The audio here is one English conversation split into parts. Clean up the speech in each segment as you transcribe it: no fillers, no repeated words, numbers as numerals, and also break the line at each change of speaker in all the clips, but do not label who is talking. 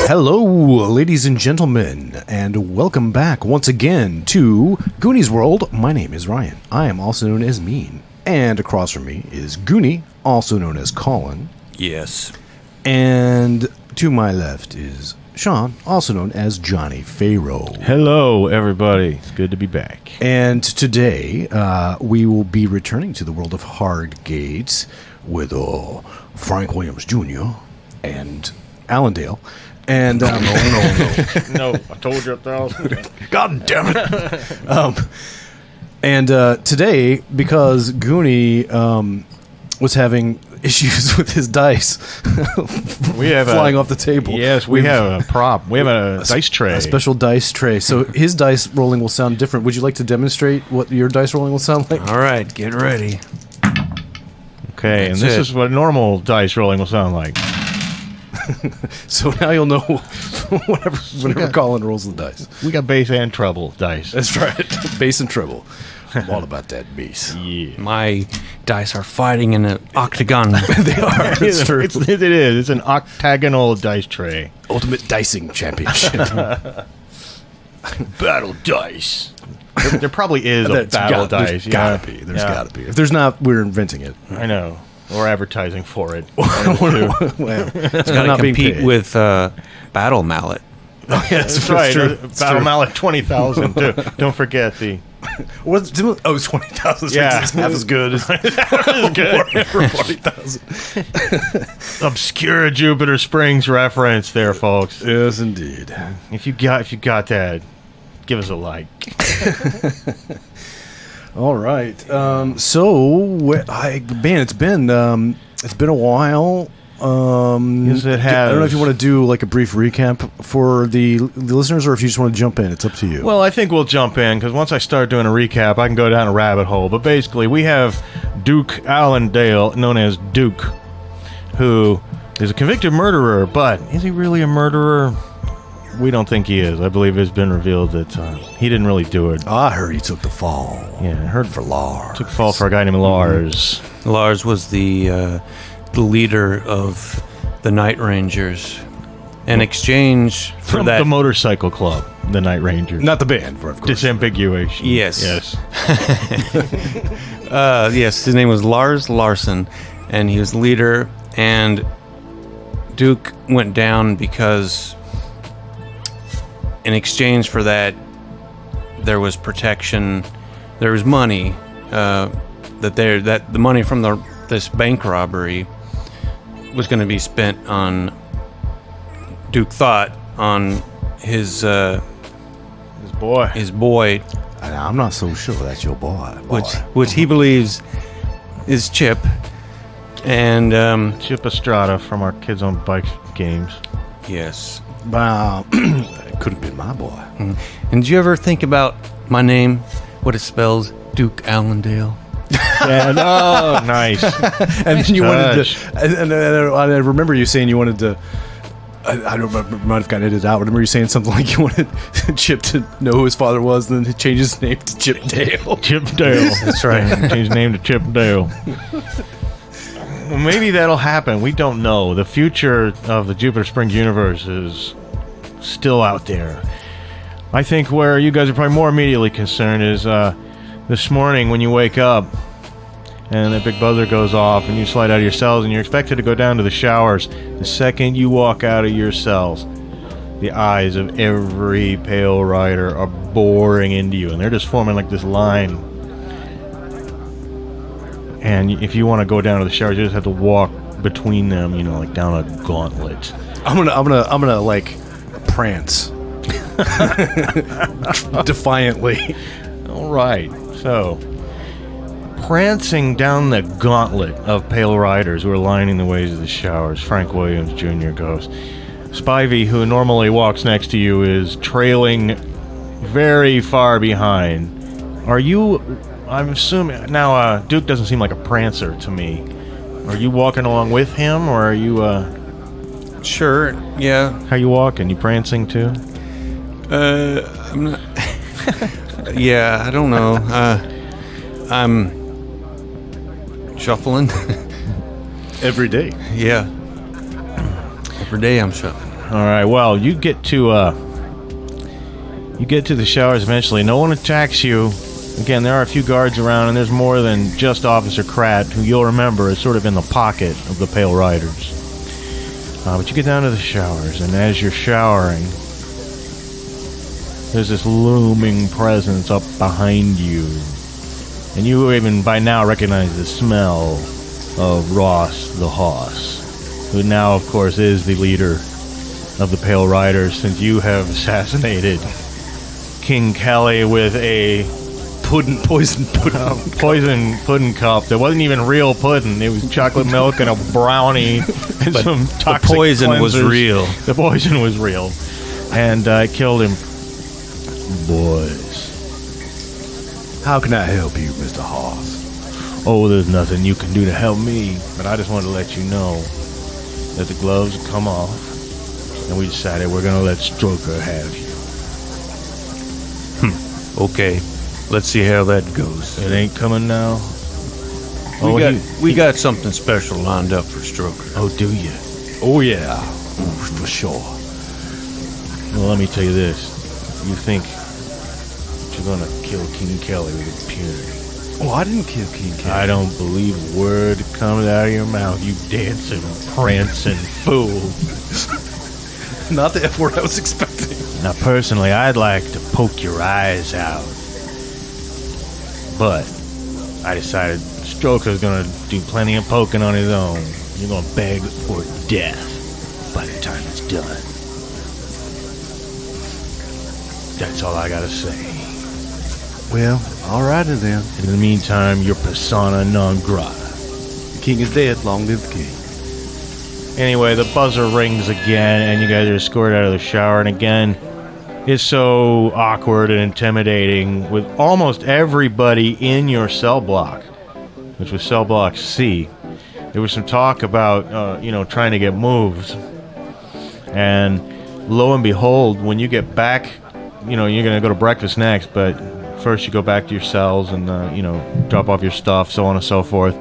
Hello, ladies and gentlemen, and welcome back once again to Goonies World. My name is Ryan. I am also known as Mean. And across from me is Goonie, also known as Colin.
Yes.
And to my left is Sean, also known as Johnny Pharaoh.
Hello, everybody. It's good to be back.
And today, we will be returning to the world of Hardgate with Frank Williams Jr. and Allendale. And
No, I told you 1,000.
God damn it! And today, because Goonie was having issues with his dice,
we have
flying off the table.
Yes, we have a prop. We have a dice tray.
A special dice tray. So his dice rolling will sound different. Would you like to demonstrate what your dice rolling will sound like?
All right, get ready.
Okay, and this is what normal dice rolling will sound like.
So now you'll know whenever Colin rolls the dice.
We got bass and treble dice.
That's right. Bass and treble. I'm all about that bass.
Yeah.
My dice are fighting in an octagon.
They are. It's true.
It is. It's an octagonal dice tray.
Ultimate Dicing Championship.
Battle dice. There probably is a battle dice.
There's gotta be. There's gotta be. If there's not, we're inventing it.
I know. Or advertising for it.
Well,
It's got to compete with Battle Mallet.
Oh, yes,
That's right.
True.
Battle Mallet 20,000 too. Don't forget the.
What's 20,000?
Yeah,
It's half as good as
good.
40,000.
Obscure Jupiter Springs reference there, folks.
Yes, indeed.
If you got that, give us a like.
All right. It's been a while.
Yes, it has.
I don't know if you want to do like a brief recap for the listeners, or if you just want to jump in. It's up to you.
Well, I think we'll jump in, because once I start doing a recap, I can go down a rabbit hole. But basically, we have Duke Allendale, known as Duke, who is a convicted murderer. But is he really a murderer? We don't think he is. I believe it's been revealed that he didn't really do it.
I heard he took the fall.
Yeah, I heard
for Lars.
Took the fall for a guy named Lars.
Lars was the leader of the Night Rangers. In exchange for
From
that,
the motorcycle club, the Night Rangers.
Not the band, of course.
Disambiguation.
Yes.
Yes.
yes, his name was Lars Larson, and he was the leader. And Duke went down because, in exchange for that, there was protection. There was money. That the money from this bank robbery was going to be spent on. Duke thought on his
boy.
His boy,
I'm not so sure that's your boy.
which he believes is Chip, and
Chip Estrada from our Kids on Bikes games.
yes.
It could have been my boy.
And did you ever think about my name? What it spells? Duke Allendale.
Yeah, no, nice.
And then you wanted to, and I remember you saying you wanted to. I don't remember, might have gotten edited out. I remember you saying something like you wanted Chip to know who his father was, and then change his name to Chip Dale.
Chip Dale.
That's right.
Change his name to Chip Dale. Well, maybe that'll happen. We don't know. The future of the Jupiter Springs universe is still out there. I think where you guys are probably more immediately concerned is this morning when you wake up and the big buzzer goes off and you slide out of your cells and you're expected to go down to the showers. The second you walk out of your cells, the eyes of every Pale Rider are boring into you, and they're just forming like this line. And if you want to go down to the showers, you just have to walk between them, like down a gauntlet.
I'm gonna like prance defiantly.
All right, so prancing down the gauntlet of Pale Riders who are lining the ways of the showers, Frank Williams Jr. goes. Spivey, who normally walks next to you, is trailing very far behind. I'm assuming, now Duke doesn't seem like a prancer to me. Are you walking along with him, or are you,
Sure, yeah.
how you walking? You prancing too?
I'm not... yeah, I don't know. I'm shuffling.
Every day.
Yeah. Every day I'm shuffling.
All right. Well, you get to the showers eventually. No one attacks you. Again, there are a few guards around, and there's more than just Officer Kratt, who you'll remember is sort of in the pocket of the Pale Riders. But you get down to the showers, and as you're showering, there's this looming presence up behind you. And you even by now recognize the smell of Ross the Hoss, who now, of course, is the leader of the Pale Riders, since you have assassinated King Kelly with a poison pudding cup. That wasn't even real pudding. It was chocolate milk and a brownie and some toxic
The poison
cleansers.
was real.
The poison was real. And I killed him. Boys.
How can I help you, Mr. Hoss?
Oh, there's nothing you can do to help me. But I just wanted to let you know that the gloves come off. And we decided we're going to let Stroker have you.
Okay, let's see how that goes.
It ain't coming now?
We got something special lined up for Stroker.
Oh, do you?
Oh, yeah. For sure.
Well, let me tell you this. You think you're going to kill King Kelly with impunity.
Oh, I didn't kill King Kelly.
I don't believe a word that comes out of your mouth, you dancing, prancing fool.
Not the F word I was expecting.
Now, personally, I'd like to poke your eyes out. But I decided Stroker's going to do plenty of poking on his own. You're going to beg for death by the time it's done. That's all I got to say.
Well, alrighty then.
In the meantime, you're persona non grata.
The king is dead. Long live the king.
Anyway, the buzzer rings again, and you guys are escorted out of the shower. And again, it's so awkward and intimidating with almost everybody in your cell block, which was cell block C. There was some talk about, trying to get moved. And lo and behold, when you get back, you're going to go to breakfast next, but first you go back to your cells and, drop off your stuff, so on and so forth.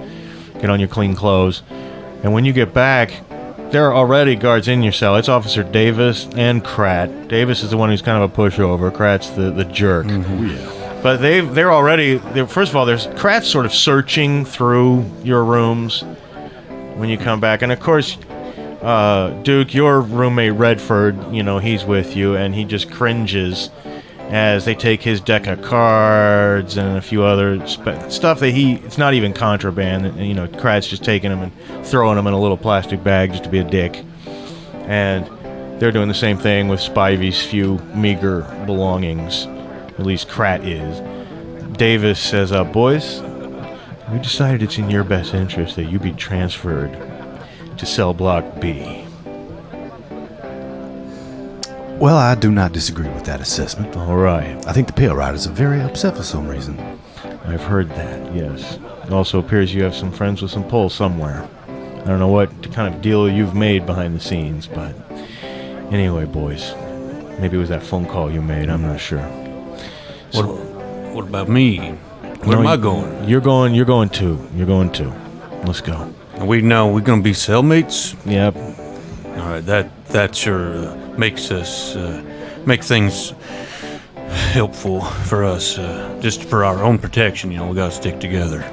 Get on your clean clothes. And when you get back, there are already guards in your cell. It's Officer Davis and Kratt. Davis is the one who's kind of a pushover. Kratt's the jerk.
Mm-hmm. Yeah.
But they're already... First of all, there's Kratt's sort of searching through your rooms when you come back. And, of course, Duke, your roommate Redford, he's with you, and he just cringes as they take his deck of cards and a few other stuff that it's not even contraband. Kratt's just taking them and throwing them in a little plastic bag just to be a dick. And they're doing the same thing with Spivey's few meager belongings. At least Kratt is. Davis says, boys, we decided it's in your best interest that you be transferred to cell block B.
Well, I do not disagree with that assessment.
All right.
I think the Pale Riders are very upset for some reason.
I've heard that, yes. It also appears you have some friends with some pull somewhere. I don't know what kind of deal you've made behind the scenes, but anyway, boys, maybe it was that phone call you made. I'm not sure.
What about me? Where am I going?
You're going too. You're going too. Let's go.
We know we're going to be cellmates?
Yep.
All right, that sure makes us make things helpful for us, just for our own protection. We got to stick together.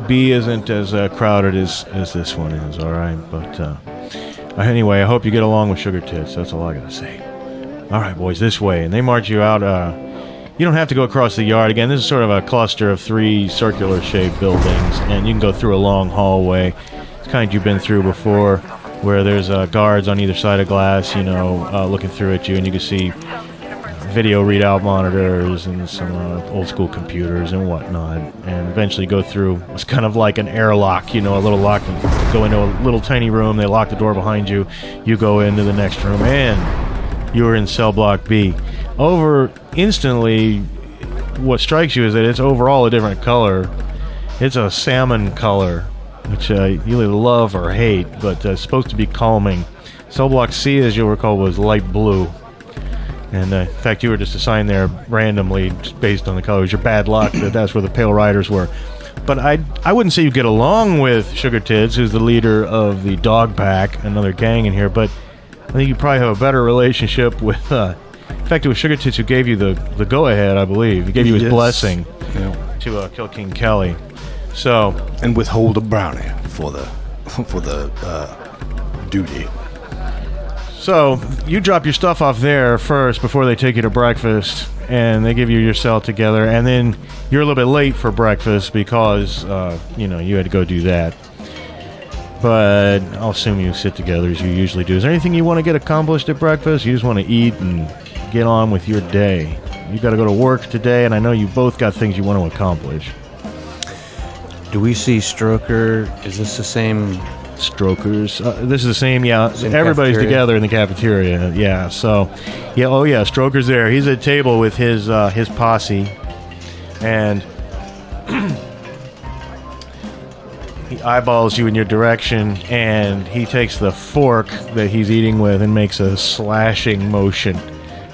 B isn't as crowded as this one is, all right? But anyway, I hope you get along with Sugar Tits. That's all I got to say. All right, boys, this way. And they march you out. You don't have to go across the yard. Again, this is sort of a cluster of 3 circular-shaped buildings, and you can go through a long hallway. It's kind you've been through before, where there's guards on either side of glass, looking through at you, and you can see video readout monitors and some old-school computers and whatnot. And eventually go through, it's kind of like an airlock, a little lock. You go into a little tiny room, they lock the door behind you, you go into the next room, and you're in cell block B. Instantly, what strikes you is that it's overall a different color. It's a salmon color, which you either love or hate, but it's supposed to be calming. Cell block C, as you'll recall, was light blue. And in fact, you were just assigned there randomly, just based on the colors. Your bad luck that that's where the Pale Riders were. But I wouldn't say you get along with Sugar Tits, who's the leader of the Dog Pack, another gang in here, but I think you probably have a better relationship with. In fact, it was Sugar Tits who gave you the go-ahead, I believe. He gave you his blessing to kill King Kelly. So,
and withhold a brownie for the duty.
So you drop your stuff off there first before they take you to breakfast, and they give you your cell together, and then you're a little bit late for breakfast because you had to go do that. But I'll assume you sit together as you usually do. Is there anything you want to get accomplished at breakfast? You just want to eat and get on with your day. You got to go to work today, and I know you both got things you want to accomplish.
Do we see Stroker? Is this the same?
Strokers. This is the same, yeah.
Same
everybody's
cafeteria?
together in the cafeteria, yeah. So, yeah, oh yeah, Stroker's there. He's at a table with his posse, and he eyeballs you in your direction, and he takes the fork that he's eating with and makes a slashing motion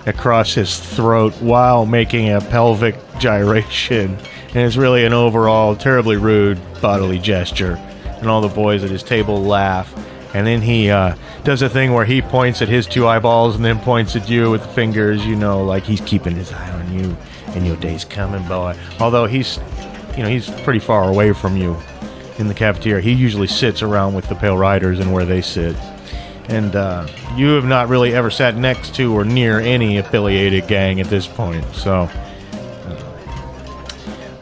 across his throat while making a pelvic gyration, and it's really an overall terribly rude bodily gesture. And all the boys at his table laugh. And then he does a thing where he points at his two eyeballs and then points at you with the fingers, like he's keeping his eye on you and your day's coming, boy. Although he's pretty far away from you in the cafeteria. He usually sits around with the Pale Riders and where they sit. And you have not really ever sat next to or near any affiliated gang at this point. So,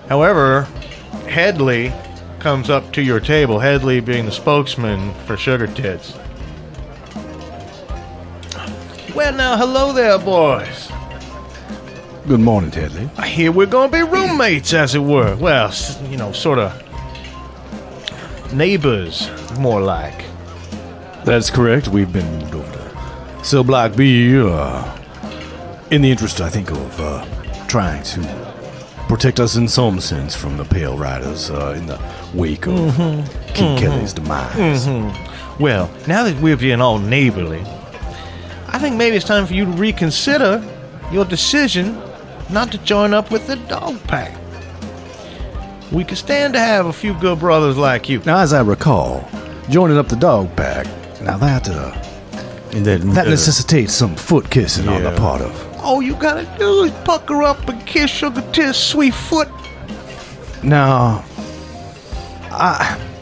however, Headley comes up to your table, Headley being the spokesman for Sugar Tits. Well, now, hello there, boys.
Good morning, Headley.
I hear we're going to be roommates, as it were. Well, sort of neighbors, more like.
That's correct. We've been moved over to Cellblock B in the interest, I think, of trying to protect us in some sense from the Pale Riders in the wake of King Kelly's demise.
Well, now that we're being all neighborly, I think maybe it's time for you to reconsider your decision not to join up with the dog pack. We could stand to have a few good brothers like you.
Now, as I recall, joining up the dog pack, now that necessitates some foot kissing on the part of...
All you gotta do is pucker up and kiss Sugar Tits' sweet foot.
Now,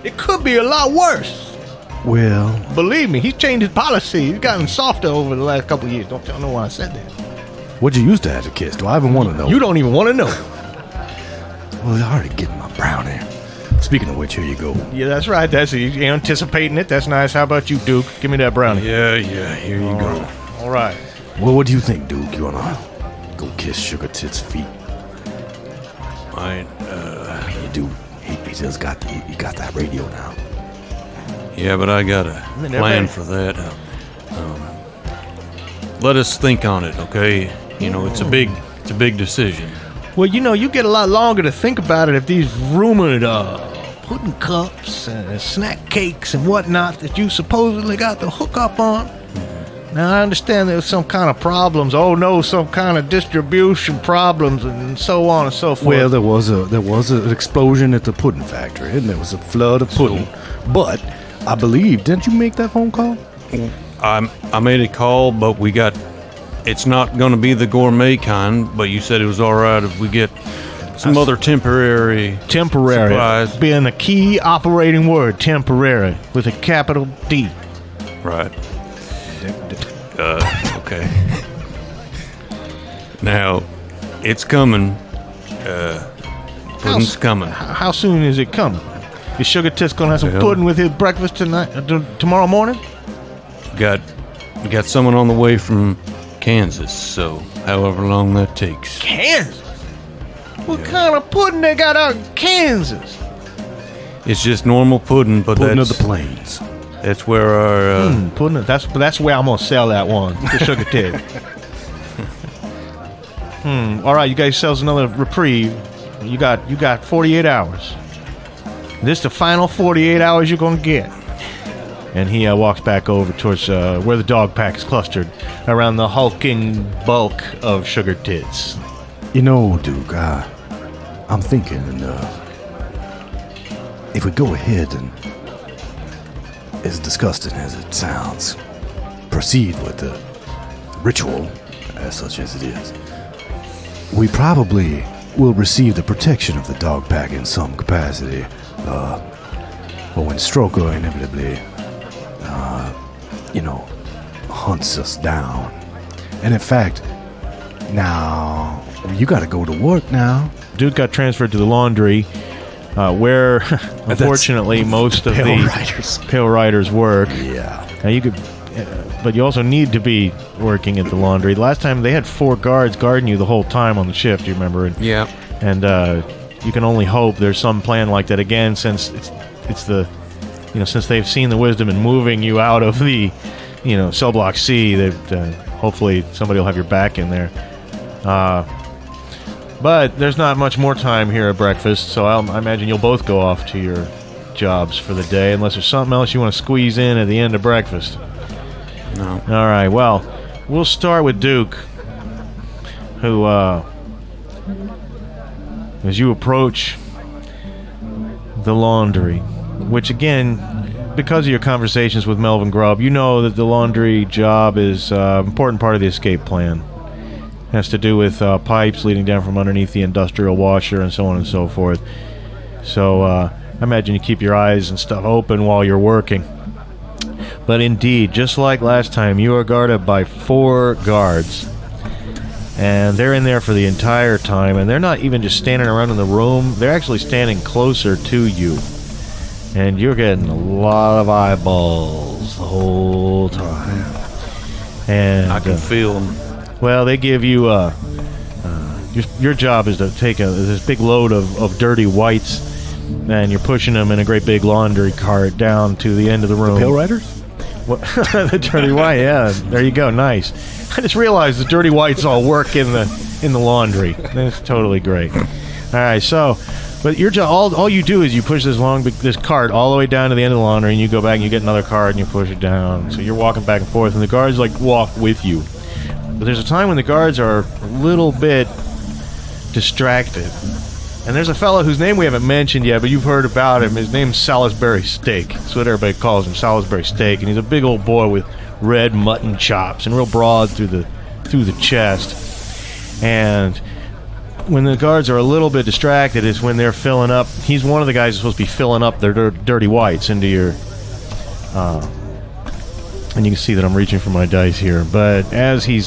it could be a lot worse.
Well,
believe me, he's changed his policy. He's gotten softer over the last couple of years. Don't tell no one I said that.
What'd you used to have to kiss? Do I even want to know?
You don't even want to know.
Well, I already getting my brownie. Speaking of which, here you go.
Yeah, that's right. You're anticipating it. That's nice. How about you, Duke? Give me that brownie.
Yeah, here you go.
All right.
Well, what do you think, Duke? You wanna go kiss Sugar Tits' feet? You do. He just got that radio now.
Yeah, but I got a plan for that. Let us think on it, okay? It's a big decision.
Well, you get a lot longer to think about it if these rumored pudding cups and snack cakes and whatnot that you supposedly got the hookup on. Now, I understand there's some kind of problems. Oh, no, some kind of distribution problems and so on and so forth.
Well, there was an explosion at the pudding factory, and there was a flood of pudding. But I believe, didn't you make that phone call?
I made a call, but it's not going to be the gourmet kind, but you said it was all right if we get some other temporary supplies.
Being the key operating word, temporary, with a capital D.
Right. Okay. Now, it's coming. Pudding's coming.
How soon is it coming? Is Sugar Tits gonna have some pudding with his breakfast tomorrow morning?
Got someone on the way from Kansas, so however long that takes.
Kansas? What kind of pudding they got out in Kansas?
It's just normal pudding, but
pudding of the plains.
That's where our
pudding. That's where I'm gonna sell that one to Sugar Tits. All right, you guys sells another reprieve. You got 48 hours. This is the final 48 hours you're gonna get. And he walks back over towards where the dog pack is clustered around the hulking bulk of Sugar Tits.
Duke, I'm thinking if we go ahead and, as disgusting as it sounds, proceed with the ritual, as such as it is, we probably will receive the protection of the dog pack in some capacity. But when Stroko inevitably, hunts us down. And in fact, now, you gotta go to work now.
Duke got transferred to the laundry, where, unfortunately, most of the Pale Riders work.
Yeah.
Now you could, but you also need to be working at the laundry. Last time they had 4 guards guarding you the whole time on the shift. You remember?
Yeah.
And you can only hope there's some plan like that again, since it's the, since they've seen the wisdom in moving you out of the, cellblock C. That hopefully somebody will have your back in there. But there's not much more time here at breakfast, so I imagine you'll both go off to your jobs for the day, unless there's something else you want to squeeze in at the end of breakfast.
No.
All right, well, we'll start with Duke, who, as you approach the laundry, which again, because of your conversations with Melvin Grubb, you know that the laundry job is an important part of the escape plan. It has to do with pipes leading down from underneath the industrial washer and so on and so forth. So I imagine you keep your eyes and stuff open while you're working. But indeed, just like last time, you are guarded by 4 guards. And they're in there for the entire time, and they're not even just standing around in the room. They're actually standing closer to you. And you're getting a lot of eyeballs the whole time. And
I can feel them.
well, they give you your job is to take this big load of dirty whites, and you're pushing them in a great big laundry cart down to the end of the room.
Pale Riders?
What? The dirty white, yeah. There you go, nice. I just realized the dirty whites all work in the laundry. That's totally great. All right, so, but your job, all you do is you push this cart all the way down to the end of the laundry, and you go back and you get another cart and you push it down. So you're walking back and forth, and the guards walk with you. But there's a time when the guards are a little bit distracted. And there's a fellow whose name we haven't mentioned yet, but you've heard about him. His name's Salisbury Steak. That's what everybody calls him, Salisbury Steak. And he's a big old boy with red mutton chops and real broad through the chest. And when the guards are a little bit distracted is when they're filling up. He's one of the guys who's supposed to be filling up their dirty whites into your... and you can see that I'm reaching for my dice here. But as he's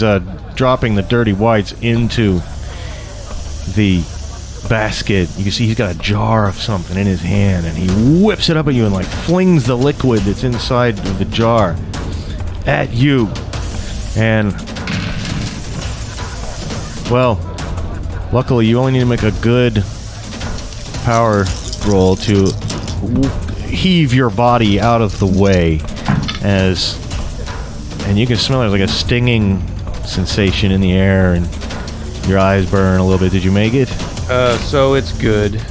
dropping the dirty whites into the basket, you can see he's got a jar of something in his hand, and he whips it up at you and flings the liquid that's inside of the jar at you. And well, luckily you only need to make a good power roll to heave your body out of the way, and you can smell there's a stinging sensation in the air, and your eyes burn a little bit. Did you make it?
So it's good.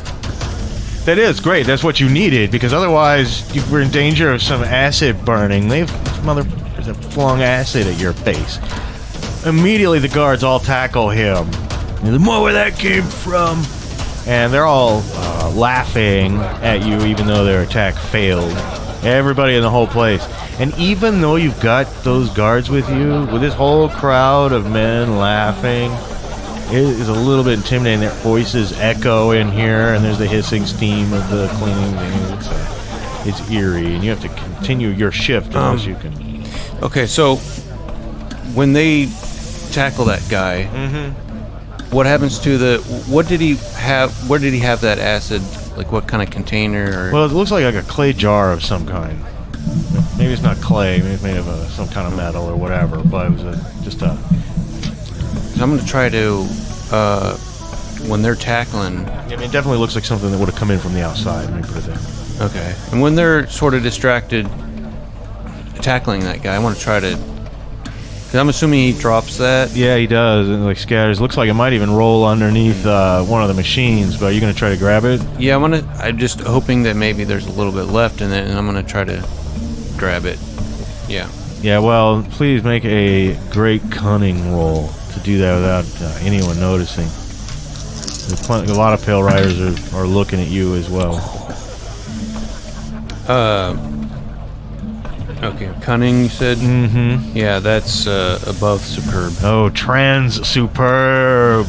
That is great. That's what you needed, because otherwise you were in danger of some acid burning. Motherfuckers have flung acid at your face. Immediately the guards all tackle him. And the more where that came from. And they're all laughing at you, even though their attack failed. Everybody in the whole place. And even though you've got those guards with you, with this whole crowd of men laughing, it is a little bit intimidating. Their voices echo in here, and there's the hissing steam of the cleaning thing. It's eerie, and you have to continue your shift unless you can.
Okay, so when they tackle that guy, what happens to what did he have? Where did he have that acid? What kind of container? Or?
Well, it looks like a clay jar of some kind. Maybe it's not clay. Maybe it's made of some kind of metal or whatever. But it was just a.
I'm going to try to, when they're tackling...
I mean, it definitely looks like something that would have come in from the outside. Let me put it there.
Okay. And when they're sort of distracted tackling that guy, I want to try to... Because I'm assuming he drops that.
Yeah, he does. And scatters. Looks like it might even roll underneath one of the machines. But are you going to try to grab it?
Yeah, I'm just hoping that maybe there's a little bit left in it, and I'm going to try to grab it. Yeah.
Yeah, well, please make a great cunning roll to do that without anyone noticing. A lot of Pale Riders are looking at you as well.
Okay, cunning, you said?
Mm-hmm.
Yeah, that's above superb.
Oh, trans superb.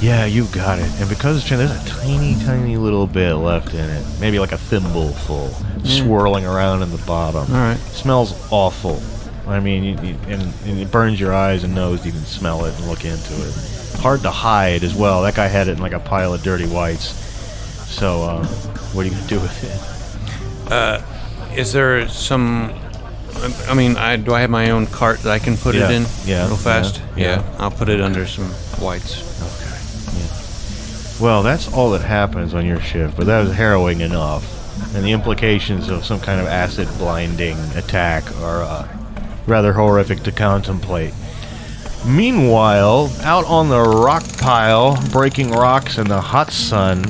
Yeah, you got it. And because it's trans, there's a tiny, tiny little bit left in it. Maybe like a thimbleful swirling around in the bottom.
All right.
Smells awful. I mean, and it burns your eyes and nose. You can smell it and look into it. Hard to hide as well. That guy had it in like a pile of dirty whites. So, what are you going to do with it?
Is there some... I mean, do I have my own cart that I can put it in real fast?
Yeah.
I'll put it under some whites.
Okay. Yeah. Well, that's all that happens on your shift, but that was harrowing enough. And the implications of some kind of acid blinding attack are rather horrific to contemplate. Meanwhile, out on the rock pile, breaking rocks in the hot sun,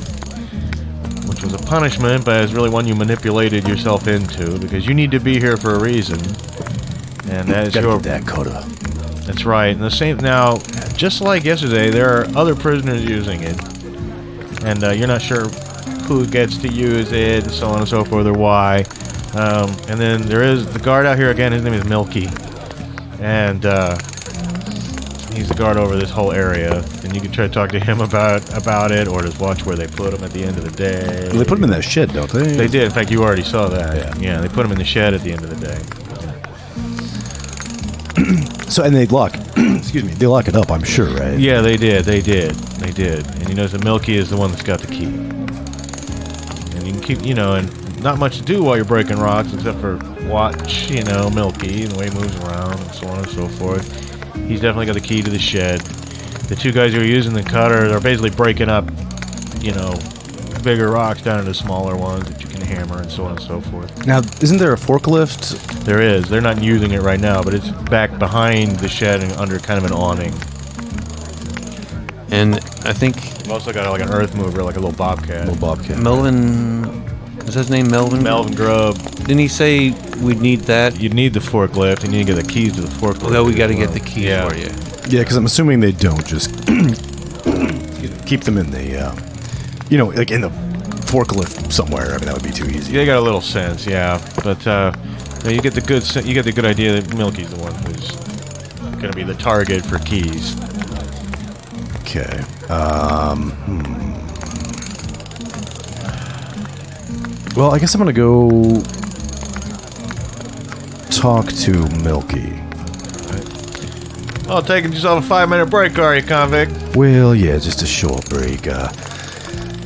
which was a punishment, but it's really one you manipulated yourself into, because you need to be here for a reason. And that is your...
that coda.
That's right. And the same... Now, just like yesterday, there are other prisoners using it. And you're not sure who gets to use it, and so on and so forth, or why. And then there is the guard out here again. His name is Milky. And he's the guard over this whole area. And you can try to talk to him about it, or just watch where they put him at the end of the day.
Well, they put him in that shed, don't they?
They did. In fact, you already saw that. Yeah, they put him in the shed at the end of the day.
So, and they lock, excuse me, they lock it up, I'm sure, right?
Yeah, they did. And you notice that Milky is the one that's got the key. And you can keep, and not much to do while you're breaking rocks except for watch, Milky and the way he moves around and so on and so forth. He's definitely got the key to the shed. The two guys who are using the cutter are basically breaking up, bigger rocks down into smaller ones that you can hammer and so on and so forth.
Now, isn't there a forklift?
There is. They're not using it right now, but it's back behind the shed and under kind of an awning.
And I think
We've also got like an earth mover, like a little bobcat.
Melvin, is his name Melvin?
Melvin Grubb.
Didn't he say we'd need that?
You'd need the forklift, and you need to get the keys to the forklift.
Well, we got to get the keys for you.
Yeah, because I'm assuming they don't just keep them in the, like in the forklift somewhere. I mean, that would be too easy.
They got a little sense, yeah. But you get the good idea that Milky's the one who's going to be the target for keys.
Okay. Well, I guess I'm going to go talk to Milky.
Oh, taking yourself a 5-minute break, are you, convict?
Well, yeah, just a short break.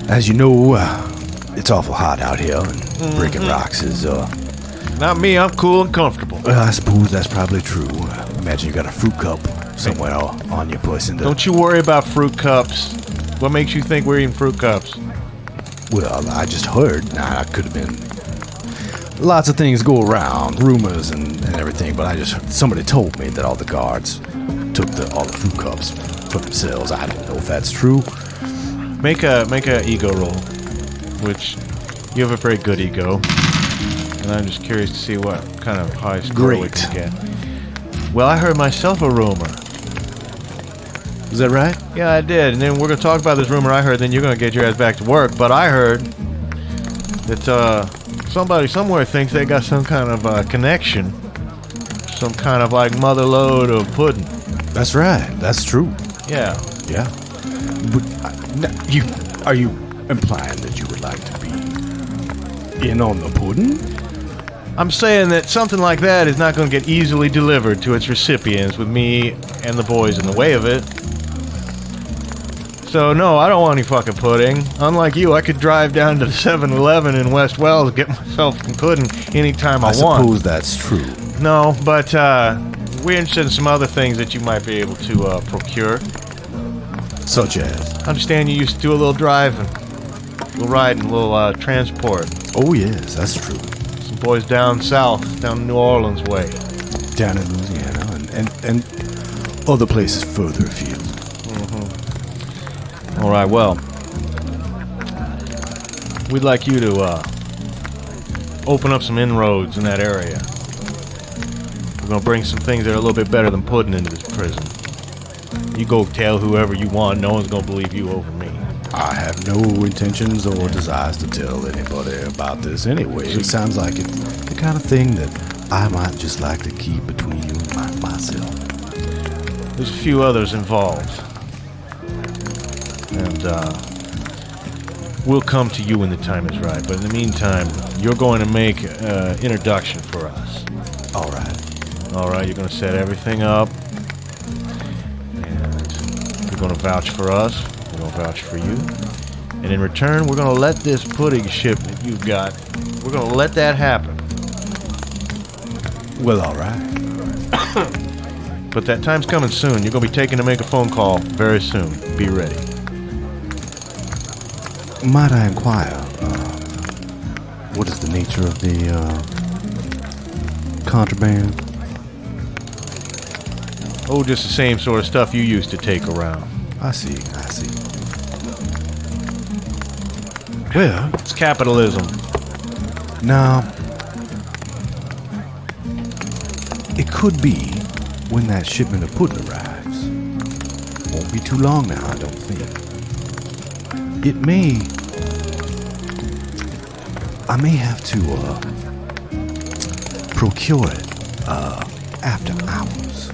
As you know, it's awful hot out here, and breaking rocks is,
Not me, I'm cool and comfortable.
Well, I suppose that's probably true. Imagine you got a fruit cup somewhere on your person.
Don't you worry about fruit cups. What makes you think we're eating fruit cups?
Well, I just heard. Nah, it could have been. Lots of things go around, rumors and everything, but somebody told me that all the guards took all the fruit cups for themselves. I don't know if that's true.
Make a ego roll, which you have a very good ego, and I'm just curious to see what kind of high score we can get. Well, I heard myself a rumor.
Is that right?
Yeah, I did, and then we're gonna talk about this rumor I heard. Then you're gonna get your ass back to work. But I heard that somebody somewhere thinks they got some kind of connection, some kind of like mother lode of pudding.
That's right. That's true.
Yeah.
Yeah. Are you implying that you would like to be in on the pudding?
I'm saying that something like that is not going to get easily delivered to its recipients with me and the boys in the way of it. So, no, I don't want any fucking pudding. Unlike you, I could drive down to the 7-Eleven in West Wells and get myself some pudding anytime I want.
I suppose that's true.
No, but we're interested in some other things that you might be able to procure.
Such as?
I understand you used to do a little driving, a little riding, a little transport.
Oh, yes, that's true.
Some boys down south, down New Orleans way.
Down in Louisiana and other places further afield.
Mm-hmm. All right, well, we'd like you to open up some inroads in that area. We're going to bring some things that are a little bit better than pudding into this prison. You go tell whoever you want. No one's going to believe you over me.
I have no intentions or desires to tell anybody about this anyway. It sounds like it's the kind of thing that I might just like to keep between you and myself.
There's a few others involved. And we'll come to you when the time is right. But in the meantime, you're going to make an introduction for us.
All right.
All right, you're going to set everything up. And you're going to vouch for us. We're going to vouch for you. And in return, we're going to let this pudding ship that you've got, we're going to let that happen.
Well, all right.
But that time's coming soon. You're going to be taken to make a phone call very soon. Be ready.
Might I inquire, what is the nature of the contraband?
Oh, just the same sort of stuff you used to take around.
I see. Well,
It's capitalism.
now, it could be when that shipment of pudding arrives. Won't be too long now, I don't think. I may have to procure it after hours.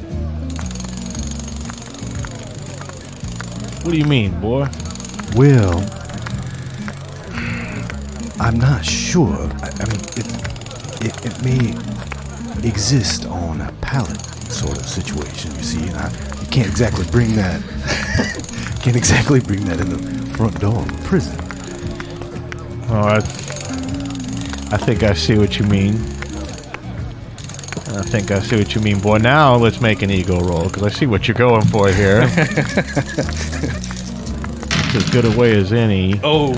What do you mean, boy?
Well, I'm not sure. I mean, it may exist on a pallet sort of situation, you see, and you can't exactly bring that. Can't exactly bring that in the front door of a prison.
Oh, I think I see what you mean. Boy. Now let's make an ego roll, because I see what you're going for here. It's as good a way as any.
Oh,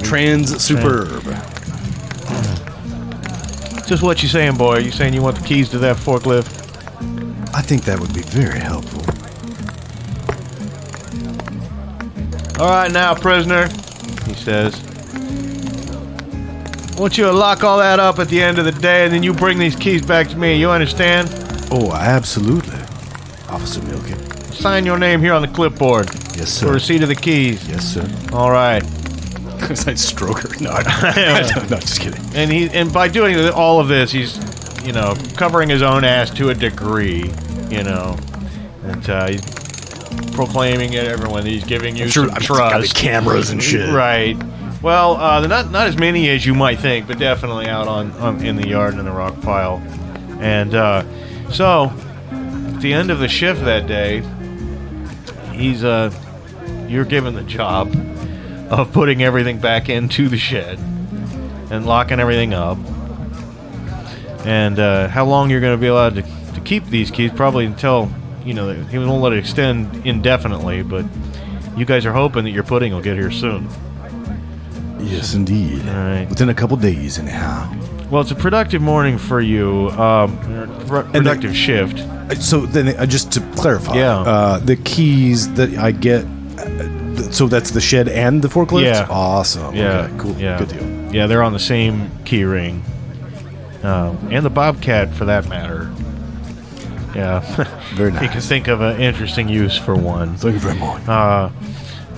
trans superb.
Just what you saying, boy? You saying you want the keys to that forklift?
I think that would be very helpful.
All right, now, prisoner, he says. I want you to lock all that up at the end of the day, and then you bring these keys back to me. You understand?
Oh, absolutely, Officer Milken.
Sign your name here on the clipboard.
Yes,
For
sir.
receipt of the keys.
Yes, sir.
All right.
Because I stroke her. No, no, just kidding.
And by doing all of this, he's, covering his own ass to a degree, and he's proclaiming it everyone that he's giving you some trust.
Got the cameras and shit.
Right. Well, they're not as many as you might think, but definitely out on in the yard and in the rock pile. And so, at the end of the shift that day, you're given the job of putting everything back into the shed and locking everything up. And how long you're going to be allowed to keep these keys? Probably until, he won't let it extend indefinitely, but you guys are hoping that your pudding will get here soon.
Yes, indeed.
All right.
Within a couple days, anyhow.
Well, it's a productive morning for you. Productive shift.
So then, just to clarify,
Yeah.
the keys that I get, so that's the shed and the forklift?
Yeah.
Awesome.
Yeah.
Okay, cool.
Yeah.
Good deal.
Yeah, they're on the same key ring. And the Bobcat, for that matter. Yeah.
Very
You can
nice.
think of an interesting use for one.
Thank you very much.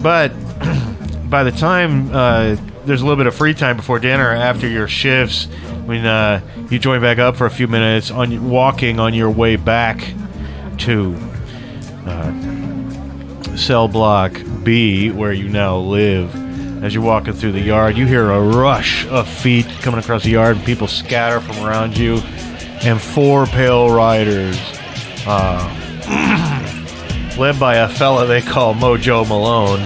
But by the time there's a little bit of free time before dinner after your shifts, when you join back up for a few minutes, walking on your way back to cell block B, where you now live, as you're walking through the yard, you hear a rush of feet coming across the yard, and people scatter from around you, and 4 pale riders, led by a fella they call Mojo Malone,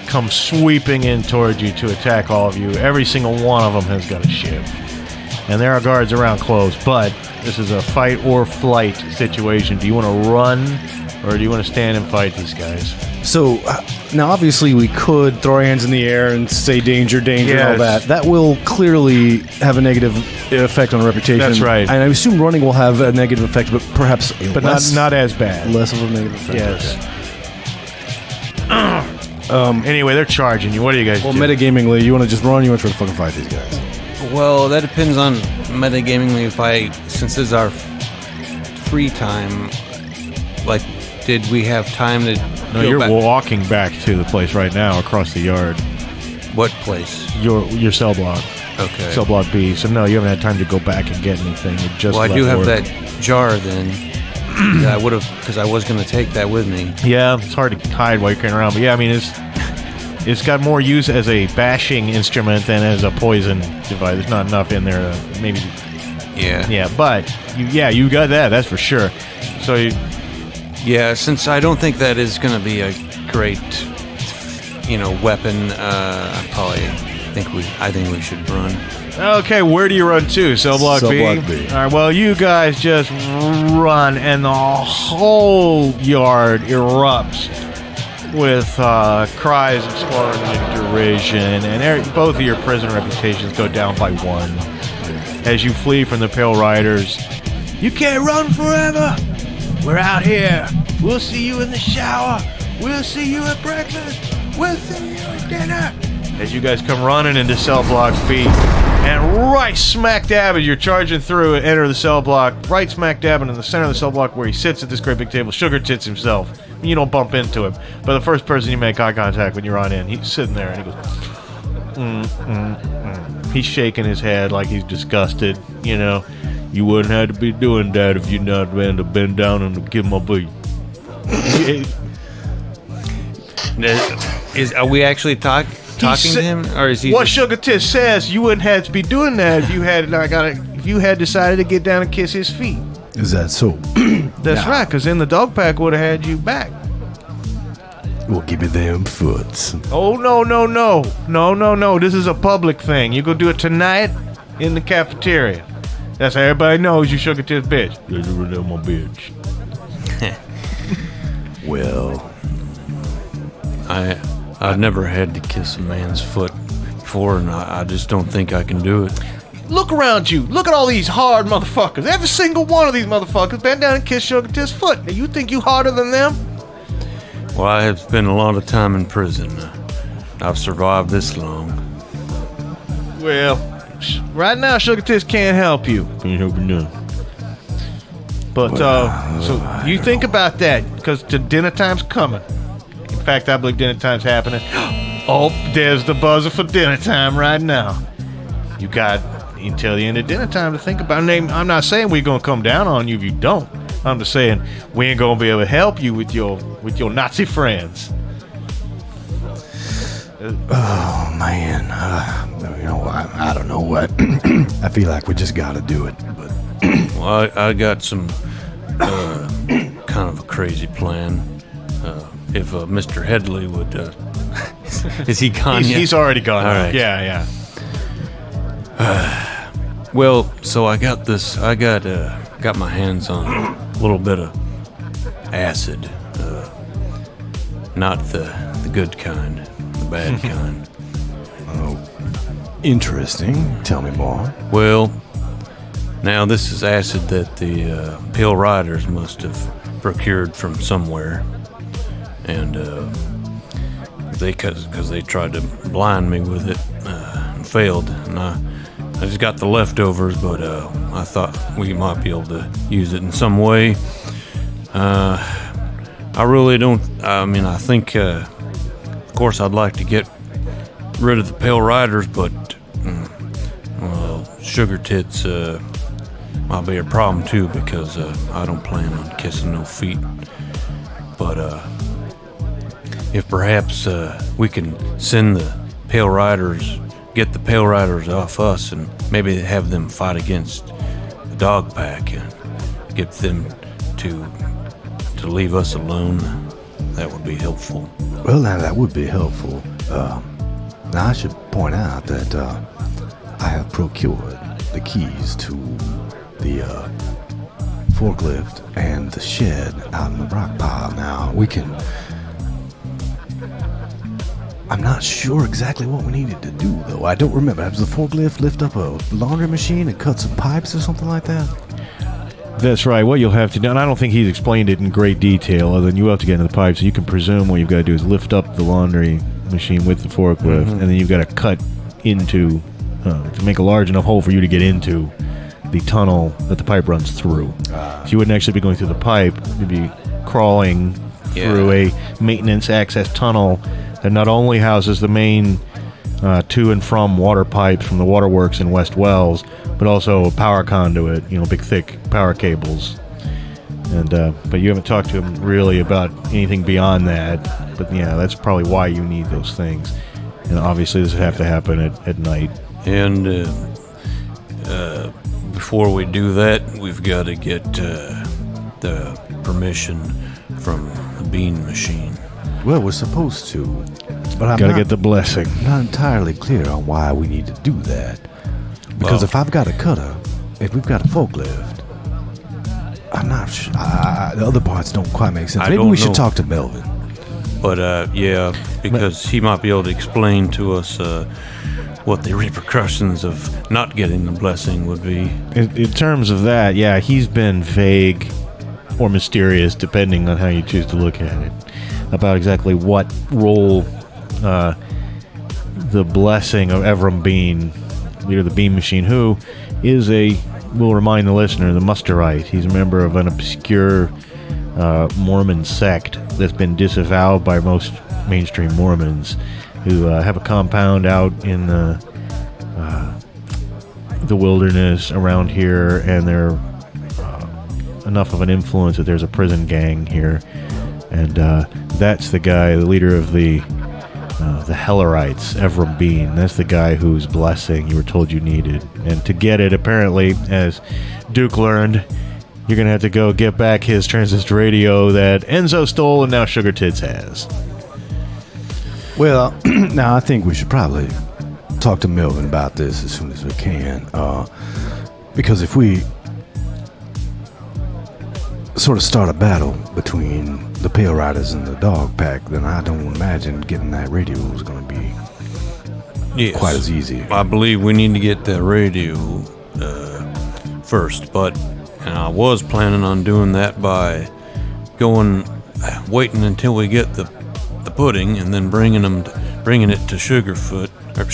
come sweeping in towards you to attack all of you. Every single one of them has got a shiv. And there are guards around close, but this is a fight or flight situation. Do you want to run, or do you want to stand and fight these guys?
So, now obviously we could throw our hands in the air and say danger, danger, and all
Yes.
that. That will clearly have a negative effect on reputation.
That's right.
And I assume running will have a negative effect, but perhaps
But
less,
not as bad.
less of a negative effect.
Yes.
Okay.
Anyway, they're charging you. What do you guys
Well,
do?
metagamingly, you want to just run, you want to try to fucking fight these guys.
Well, that depends on metagamingly. Since this is our free time, did we have time to?
No,
go
you're
back?
walking back to the place right now across the yard.
What place?
Your cell block.
Okay.
Cell block B. So no, you haven't had time to go back and get anything. You just
Well, I
left
do have
work.
that jar then. That I would have, because I was going to take that with me.
Yeah, it's hard to hide while you're carrying around. But yeah, I mean, it's got more use as a bashing instrument than as a poison device. There's not enough in there to maybe. Yeah, but you got that. That's for sure. So
yeah, since I don't think that is going to be a great, weapon, I think we should run.
okay, where do you run to? Cell block
Cell
B?
block B.
All right, well, you guys just run, and the whole yard erupts with cries of scorn and derision, and both of your prison reputations go down by 1 as you flee from the Pale Riders. You can't run forever. We're out here. We'll see you in the shower. We'll see you at breakfast. We'll see you at dinner. As you guys come running into cell block B, and right smack dab as you're charging through and enter the cell block, right smack dab in the center of the cell block where he sits at this great big table, Sugar Tits himself. You don't bump into him, but the first person you make eye contact when you run in, he's sitting there and he goes, He's shaking his head like he's disgusted. You wouldn't have to be doing that if you not been down and give my beat.
Are we actually talking to him, or is he?
What Sugar Tits says, you wouldn't have to be doing that if you had decided to get down and kiss his feet.
Is that so?
That's right, because then the dog pack would have had you back.
Well, give me them foots.
Oh, no. This is a public thing. You go do it tonight in the cafeteria. That's how everybody knows you Sugar Tits bitch. That's my bitch.
Well,
I've never had to kiss a man's foot before, and I just don't think I can do it.
Look around you. Look at all these hard motherfuckers. Every single one of these motherfuckers bent down and kissed Sugar Tits' foot. Now, you think you harder than them?
Well, I have spent a lot of time in prison. I've survived this long.
Well, right now, Sugar Tits can't help you. Can't help you none. But, so you think about that, because dinner time's coming. In fact, I believe dinner time's happening. Oh, there's the buzzer for dinner time right now. You got until the end of dinner time to think about it. I'm not saying we're going to come down on you if you don't. I'm just saying we ain't going to be able to help you with your Nazi friends.
oh man, I don't know what. I feel like we just got to do it. But
Well, I got some kind of a crazy plan. If Mr. Headley would, is he gone yet?
He's already gone.
All right.
Yeah.
Well, so I got this. I got my hands on a little bit of acid, not the good kind, the bad kind.
oh, interesting. Tell me more.
Well, now this is acid that the Pale Riders must have procured from somewhere, and because they tried to blind me with it and failed, and I just got the leftovers, but I thought we might be able to use it in some way. I really don't. I mean, I think, of course, I'd like to get rid of the Pale Riders, but well, Sugar Tits might be a problem too, because I don't plan on kissing no feet. But if perhaps we can send the Pale Riders, get the Pale Riders off us, and maybe have them fight against the dog pack and get them to leave us alone, that would be helpful.
Well, now that would be helpful. Now I should point out that I have procured the keys to the forklift and the shed out in the rock pile. Now we can. I'm not sure exactly what we needed to do, though. I don't remember. Does the forklift lift up a laundry machine and cut some pipes or something like that?
That's right. What you'll have to do, and I don't think he's explained it in great detail, other than you have to get into the pipes. So you can presume what you've got to do is lift up the laundry machine with the forklift, and then you've got to cut into, to make a large enough hole for you to get into the tunnel that the pipe runs through. So you wouldn't actually be going through the pipe. You'd be crawling through a maintenance access tunnel that not only houses the main to and from water pipes from the waterworks in West Wells, but also a power conduit, big thick power cables. And but you haven't talked to him really about anything beyond that. But yeah, that's probably why you need those things. And obviously this would have to happen at night.
And before we do that, we've got to get the permission from the bean machine.
Well, we're supposed to, but I'm
Gotta get the blessing.
not entirely clear on why we need to do that. Because
Well-
if I've got a cutter, if we've got a forklift, I'm not sure. The other parts don't quite make sense.
I
Maybe
don't
we should
know.
talk to Melvin.
But yeah, because he might be able to explain to us what the repercussions of not getting the blessing would be.
In terms of that, yeah, he's been vague or mysterious, depending on how you choose to look at it, about exactly what role the blessing of Evram Bean, leader of the Bean Machine, who is we'll remind the listener, the Musterite. He's a member of an obscure Mormon sect that's been disavowed by most mainstream Mormons, who have a compound out in the wilderness around here, and they're enough of an influence that there's a prison gang here, and that's the guy, the leader of the Hellerites, Evram Bean. That's the guy whose blessing you were told you needed, and to get it, apparently, as Duke learned, you're gonna have to go get back his transistor radio that Enzo stole and now Sugar Tits has.
Well, now I think we should probably talk to Melvin about this as soon as we can. Because if we sort of start a battle between the Pale Riders and the Dog Pack, then I don't imagine getting that radio is going to be
Yes.
quite as easy.
I believe we need to get the radio first, but I was planning on doing that by waiting until we get the pudding and then bringing it to Sugarfoot or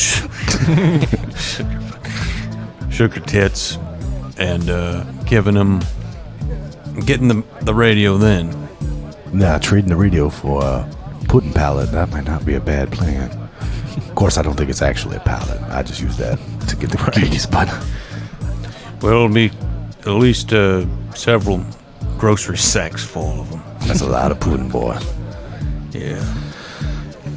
Sugar Tits and getting the radio then.
Now, trading the radio for a pudding pallet, that might not be a bad plan. Of course, I don't think it's actually a pallet. I just use that to get the cookies, but...
Well, it'll be at least several grocery sacks full of them.
That's a lot of pudding, boy.
Yeah.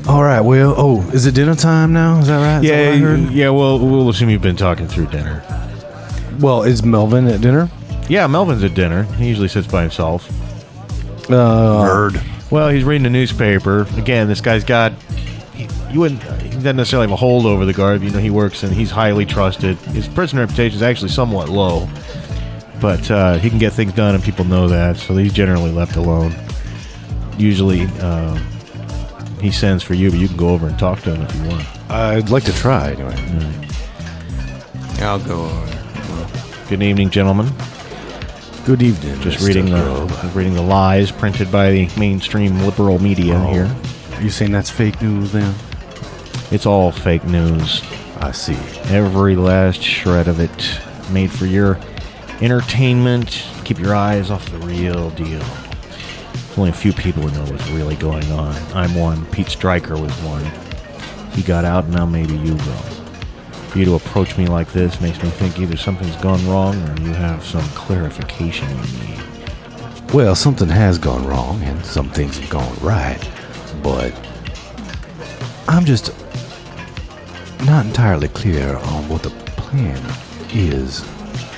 All right, well, is it dinner time now? Is that right? Is that what I heard?
Yeah. Well, we'll assume you've been talking through dinner.
Well, is Melvin at dinner?
Yeah, Melvin's at dinner. He usually sits by himself.
Bird.
Well, he's reading a newspaper. Again, this guy's got... He doesn't necessarily have a hold over the guard. He works and he's highly trusted. His prison reputation is actually somewhat low. But he can get things done and people know that. So he's generally left alone. Usually he sends for you, but you can go over and talk to him if you want.
I'd like to try, anyway.
Yeah, I'll go over.
Good evening, gentlemen.
Good evening,
Just
Mr.
reading
Grove.
reading the lies printed by the mainstream liberal media here.
Are you saying that's fake news, then?
It's all fake news.
I see.
Every last shred of it made for your entertainment. Keep your eyes off the real deal. Only a few people would know what's really going on. I'm one. Pete Stryker was one. He got out, now maybe you will. For you to approach me like this makes me think either something's gone wrong or you have some clarification you need.
Well, something has gone wrong, and some things have gone right, but I'm just not entirely clear on what the plan is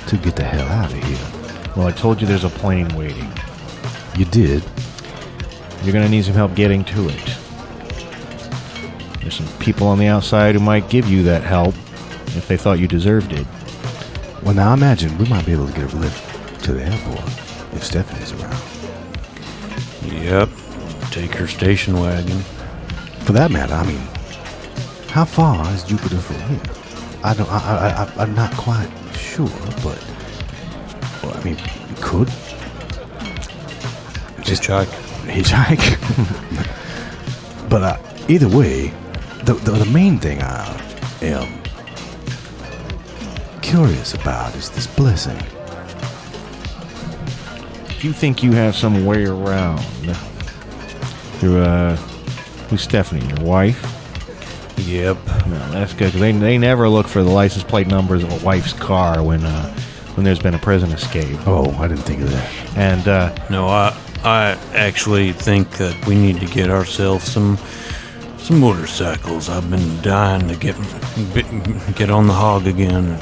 to get the hell out of here.
Well, I told you there's a plane waiting.
You did?
You're going to need some help getting to it. There's some people on the outside who might give you that help if they thought you deserved it.
Well, now I imagine we might be able to get a lift to the airport if Stephanie's around.
Yep. Take her station wagon.
For that matter, I mean, how far is Jupiter from here? I'm not quite sure, but well, I mean, we could just hitchhike. But either way, the main thing I am curious about is this blessing.
You think you have some way around through who's Stephanie, your wife?
Yep.
No, that's good. They never look for the license plate numbers of a wife's car when there's been a prison escape.
Oh, I didn't think of that.
And
No, I actually think that we need to get ourselves some motorcycles. I've been dying to get on the hog again.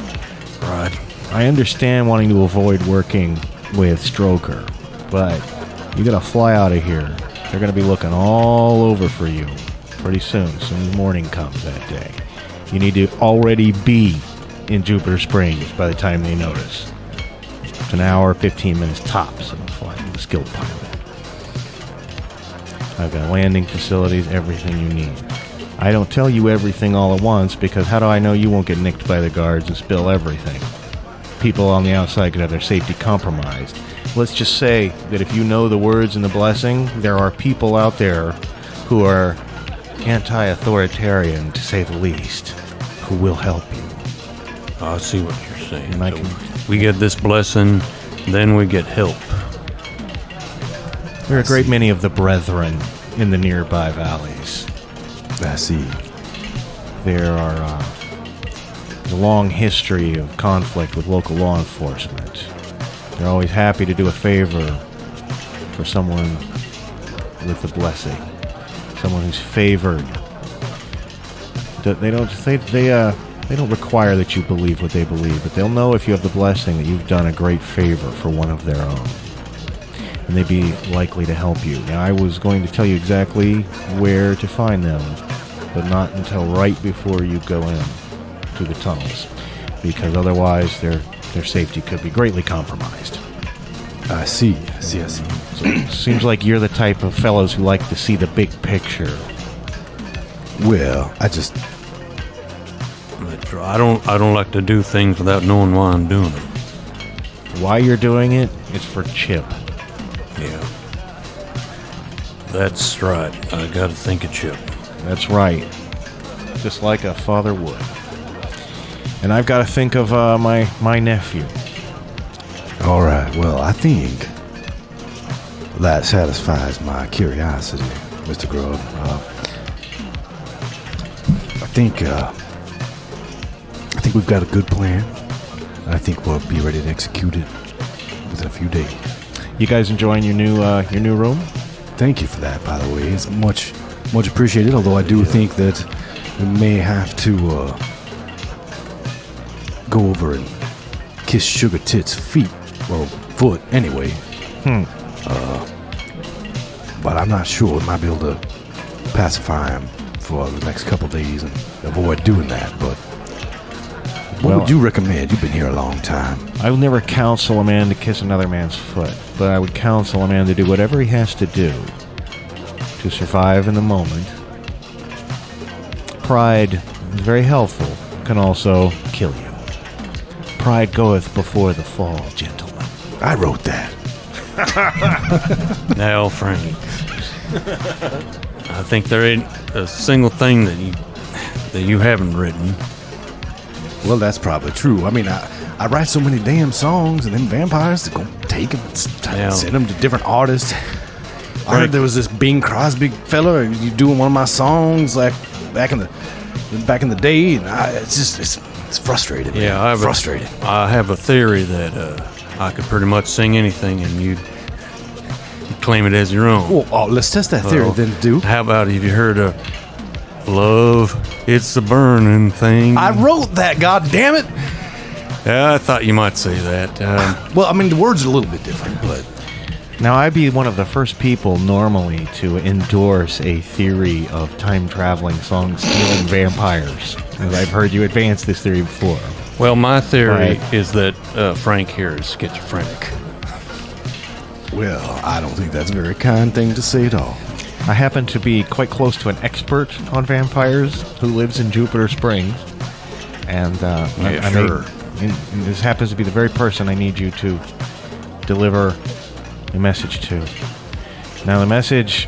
Right.
I understand wanting to avoid working with Stroker, but you gotta fly out of here. They're gonna be looking all over for you pretty soon as morning comes that day. You need to already be in Jupiter Springs by the time they notice. It's an hour, 15 minutes tops of flying the skilled pilot. I've got landing facilities, everything you need. I don't tell you everything all at once because how do I know you won't get nicked by the guards and spill everything? People on the outside could have their safety compromised. Let's just say that if you know the words and the blessing, there are people out there who are anti-authoritarian, to say the least, who will help you.
I see what you're saying.
And I
So
can-
we get this blessing, then we get help.
There are a great many of the brethren in the nearby valleys.
I see.
There are a long history of conflict with local law enforcement. They're always happy to do a favor for someone with the blessing, someone who's favored. They don't require that you believe what they believe, but they'll know if you have the blessing that you've done a great favor for one of their own, and they'd be likely to help you. Now, I was going to tell you exactly where to find them, but not until right before you go in to the tunnels, because otherwise their safety could be greatly compromised.
I see.
So it seems like you're the type of fellows who like to see the big picture.
Well,
I don't like to do things without knowing why I'm doing them.
Why you're doing it is for Chip.
Yeah. That's right. I gotta think of Chip.
That's right. Just like a father would. And I've got to think of my nephew.
All right. Well, I think that satisfies my curiosity, Mr. Grove. I think we've got a good plan. I think we'll be ready to execute it within a few days.
You guys enjoying your new room?
Thank you for that, by the way. It's much appreciated, although I do think that we may have to go over and kiss Sugar Tits' feet, or foot, anyway. But I'm not sure. We might be able to pacify him for the next couple days and avoid doing that, but what would you recommend? You've been here a long time.
I would never counsel a man to kiss another man's foot, but I would counsel a man to do whatever he has to do to survive in the moment. Pride is very helpful, can also kill you. Pride goeth before the fall, gentlemen.
I wrote that.
Now, Frank, I think there ain't a single thing that you haven't written.
Well, that's probably true. I mean, I write so many damn songs, and then vampires to go take them, send them to different artists. I heard there was this Bing Crosby fella. You doing one of my songs like back in the day, and it's frustrating. Man.
Yeah,
frustrating.
I have a theory that I could pretty much sing anything, and you'd claim it as your own.
Well, let's test that theory then, dude.
How about have you heard of Love? It's a burning thing.
I wrote that. God damn it!
Yeah, I thought you might say that.
Well, I mean, the words are a little bit different, but
Now, I'd be one of the first people normally to endorse a theory of time-traveling song-stealing vampires. As I've heard you advance this theory before.
Well, my theory
Right.
is that Frank here is schizophrenic.
well, I don't think that's a very kind thing to say at all.
I happen to be quite close to an expert on vampires who lives in Jupiter Springs. And
sure.
And this happens to be the very person I need you to deliver a message to. Now, the message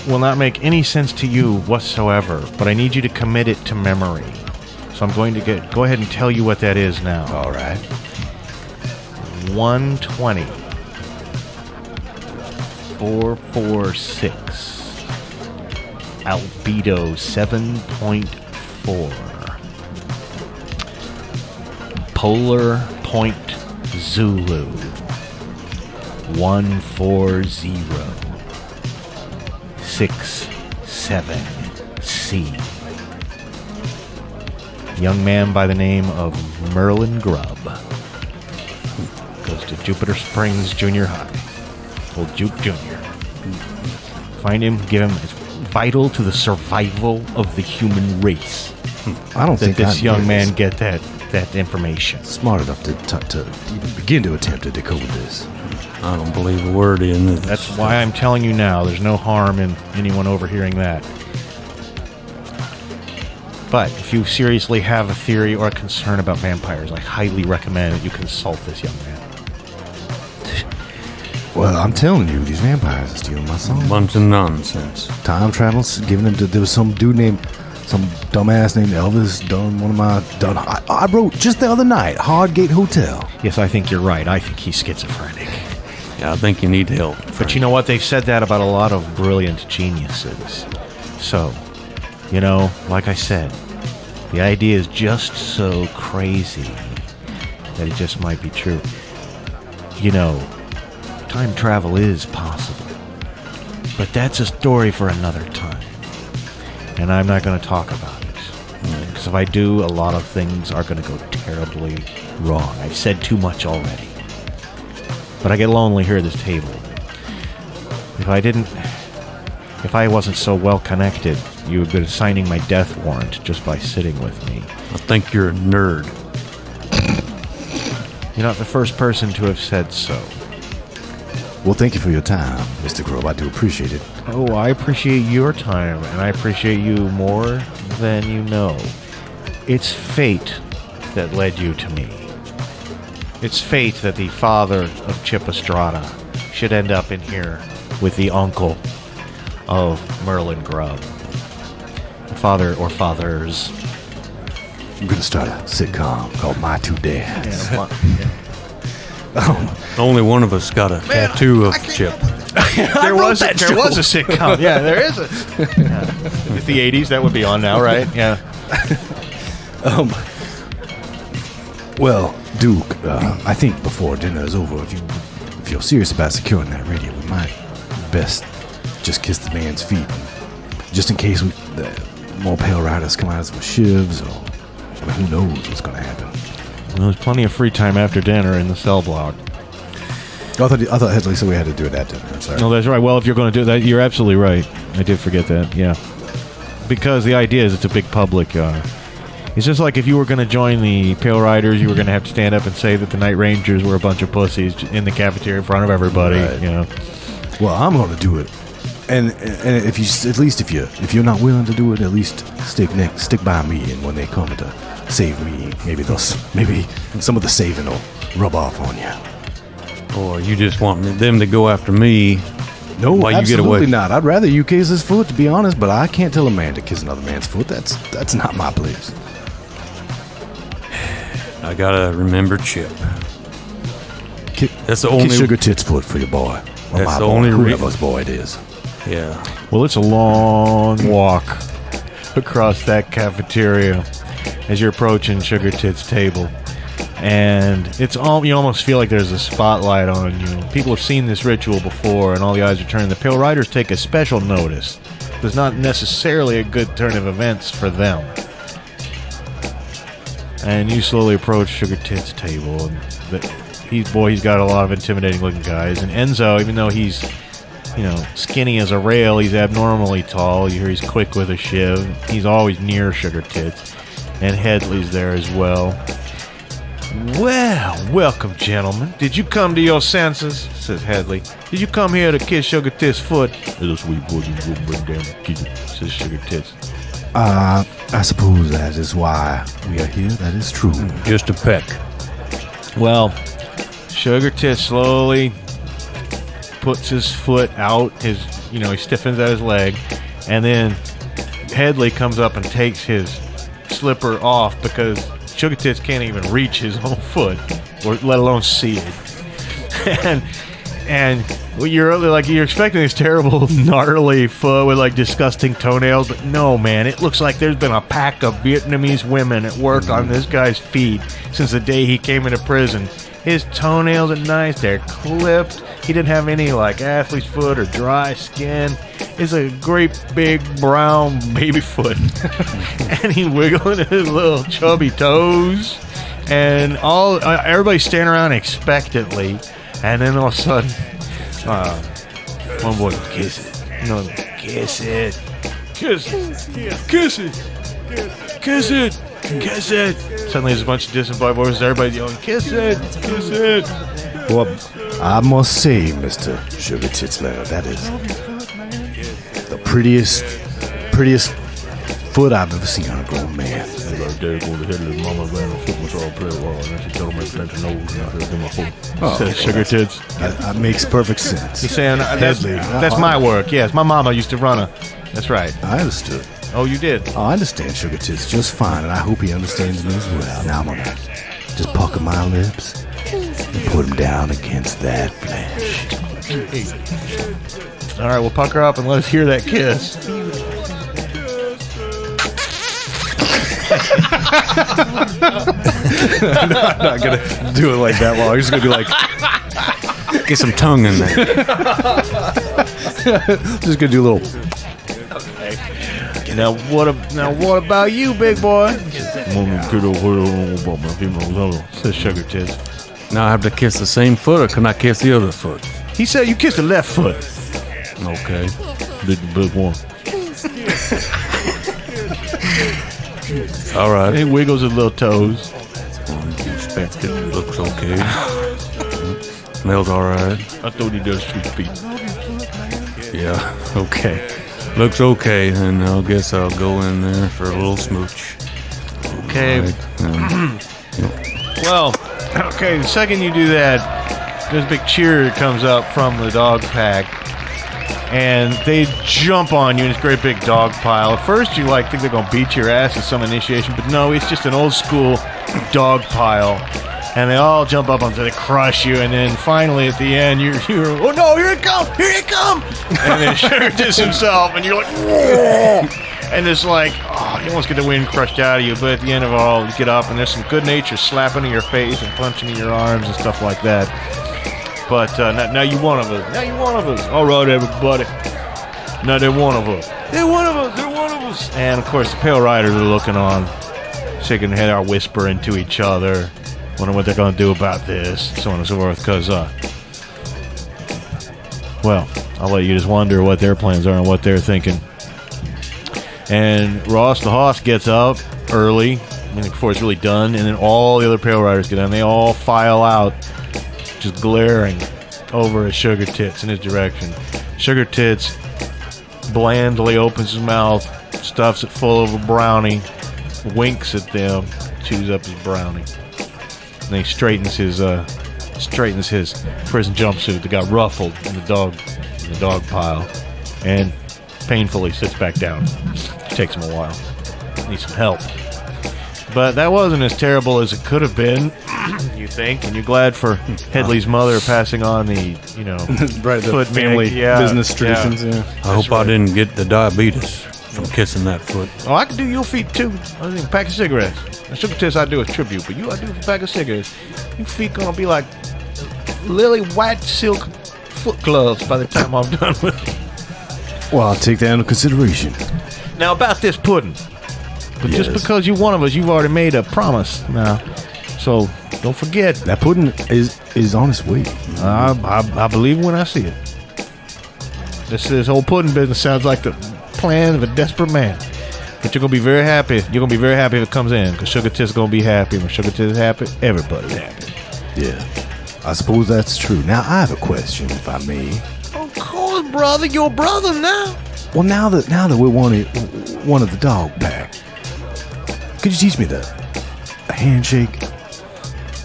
will not make any sense to you whatsoever, but I need you to commit it to memory. So I'm going to go ahead and tell you what that is now.
All right.
120. 446. Albedo 7.4. Polar Point Zulu 14067C. Young man by the name of Merlin Grubb goes to Jupiter Springs Junior High. Old Juke Jr. Find him, give him. It's vital to the survival of the human race.
I don't think
this young man get that information.
Smart enough to even begin to attempt to decode this.
I don't believe a word in this.
That's why I'm telling you now. There's no harm in anyone overhearing that. But if you seriously have a theory or a concern about vampires, I highly recommend that you consult this young man.
Well, I'm telling you, these vampires are stealing my song.
Bunch of nonsense.
Time travel's giving them to. There was some dude named, some dumbass named Elvis done one of my. I wrote just the other night, Hardgate Hotel.
Yes, I think you're right. I think he's schizophrenic.
Yeah, I think you need help.
But you know what? They've said that about a lot of brilliant geniuses. So, you know, like I said, the idea is just so crazy that it just might be true. You know, time travel is possible. But that's a story for another time. And I'm not going to talk about it. Because if I do, a lot of things are going to go terribly wrong. I've said too much already. But I get lonely here at this table. If I wasn't so well connected, you would be signing my death warrant just by sitting with me.
I think you're a nerd.
You're not the first person to have said so.
Well, thank you for your time, Mr. Grubb. I do appreciate it.
Oh, I appreciate your time, and I appreciate you more than you know. It's fate that led you to me. It's fate that the father of Chip Estrada should end up in here with the uncle of Merlin Grubb. Father or fathers.
I'm going to start a sitcom called My Two Dads.
Yeah.
Only one of us got a tattoo of Chip.
There was a sitcom. Yeah, there is a. Yeah. If the 80s, that would be on now, right? Yeah.
Well, Duke, I think before dinner is over, if you're serious about securing that radio, we might best just kiss the man's feet, just in case more Pale Riders come at us with shivs, or who knows what's going to happen.
Well, there's plenty of free time after dinner in the cell block.
I thought Headley said we had to do it at dinner. I'm sorry.
No, that's right. Well, if you're going to do that, you're absolutely right. I did forget that. Yeah, because the idea is it's a big public. It's just like if you were going to join the Pale Riders, you were going to have to stand up and say that the Night Rangers were a bunch of pussies in the cafeteria in front of everybody. Right. You know.
Well, I'm going to do it, and if you're not willing to do it, at least stick by me, and when they come to save me, maybe some of the saving will rub off on you.
Or you just want them to go after me?
No,
while you get away?
Absolutely not. I'd rather you kiss his foot, to be honest, but I can't tell a man to kiss another man's foot. That's not my place.
I gotta remember Chip. That's the
only
only
Sugar Tits foot for your boy. Or
that's
my
the
boy,
only
whoever's boy it is.
Yeah.
Well, it's a long walk across that cafeteria as you're approaching Sugar Tits' table. And you almost feel like there's a spotlight on you. People have seen this ritual before, and all the eyes are turned. The Pale Riders take a special notice. There's not necessarily a good turn of events for them. And you slowly approach Sugar Tits' table. And he's got a lot of intimidating looking guys. And Enzo, even though he's, skinny as a rail, he's abnormally tall. You hear he's quick with a shiv. He's always near Sugar Tits. And Headley's there as well. Well, welcome, gentlemen. Did you come to your senses? Says Headley. Did you come here to kiss Sugar Tits' foot? Little sweet boy, you go bring down the kitty, says Sugar Tits.
I suppose that is why we are here. That is true.
Just a peck.
Well, Sugar Tits slowly puts his foot out. He stiffens out his leg, and then Headley comes up and takes his slipper off because Sugar Tits can't even reach his own foot, or let alone see it. And you're expecting this terrible, gnarly foot with like disgusting toenails, but no, man, it looks like there's been a pack of Vietnamese women at work on this guy's feet since the day he came into prison. His toenails are nice; they're clipped. He didn't have any like athlete's foot or dry skin. It's a great big brown baby foot, and he wiggling his little chubby toes, and everybody's standing around expectantly. And then all of a sudden, one boy goes, kiss it. Another one, kiss it. Kiss it. Kiss it. Kiss it. Kiss it. Suddenly there's a bunch of disembodied voices. Everybody yelling, kiss it. Kiss it.
Well, I must say, Mr. Sugar Tits Man, that is the prettiest foot I've ever seen on a grown man.
Says Sugar Tits.
That makes perfect sense.
He's saying, that's my work. Yes, my mama used to run a... That's right.
I understood.
Oh, you did?
Oh, I understand Sugar Tits just fine, and I hope he understands me as well. Now I'm gonna just pucker my lips and put him down against that flesh.
All right, we'll pucker up and let us hear that kiss.
I'm not gonna do it like that long. I'm just gonna be like,
Get some tongue in there.
just gonna do a little. Okay. Now what about you, big boy? Says Sugar Tits.
Now I have to kiss the same foot, or can I kiss the other foot?
He said you kissed the left foot.
Okay.
Big one.
All right.
He wiggles his little toes.
It looks okay. Smells all right.
I thought he does sweet feet.
Yeah. Okay. Looks okay. Then I guess I'll go in there for a little smooch.
Okay.
Right.
Well, okay. The second you do that, there's a big cheer comes up from the dog pack, and they jump on you in this great big dog pile. At first, you think they're gonna beat your ass as some initiation, but no, it's just an old school dog pile. And they all jump up onto it, they crush you, and then finally at the end, you're oh no, here it comes, and then Sugar Tits himself, and you're like, whoa! And it's like, oh, you almost get the wind crushed out of you, but at the end of it all, you get up, and there's some good nature slapping in your face and punching in your arms and stuff like that. But now you're one of us. Now you're one of us. All right, everybody. Now they're one of us. They're one of us. They're one of us. And of course, the Pale Riders are looking on, shaking their head, are whispering to each other. Wonder what they're going to do about this, so on and so forth, because, well, I'll let you just wonder what their plans are and what they're thinking. And Ross the Hoss gets up early, before it's really done, and then all the other Pale Riders get on. They all file out, just glaring over at Sugar Tits in his direction. Sugar Tits blandly opens his mouth, stuffs it full of a brownie, winks at them, chews up his brownie. And he straightens his prison jumpsuit that got ruffled in the dog pile, and painfully sits back down. It takes him a while. Needs some help. But that wasn't as terrible as it could have been, you think, and you're glad for Headley's mother passing on the,
right, the
foot
family business traditions. Yeah.
I hope I didn't get the diabetes from kissing that foot.
Oh, I can do your feet too. I think a pack of cigarettes. Now, Sugar Tits I do a tribute, but you I do a pack of cigarettes. Your feet gonna be like lily white silk foot gloves by the time I'm done with it.
Well, I'll take that into consideration.
Now about this pudding. But just because you're one of us, you've already made a promise now. So don't forget.
That pudding is on its way.
I believe when I see it. This whole pudding business sounds like the plan of a desperate man. But you're gonna be very happy. You're gonna be very happy if it comes in, because Sugar Tits is gonna be happy. When Sugar Tits is happy, everybody's happy.
Yeah, I suppose that's true. Now I have a question, if I may.
Of course, brother. Your brother now.
Well, now that we're one of the dog pack, could you teach me a handshake?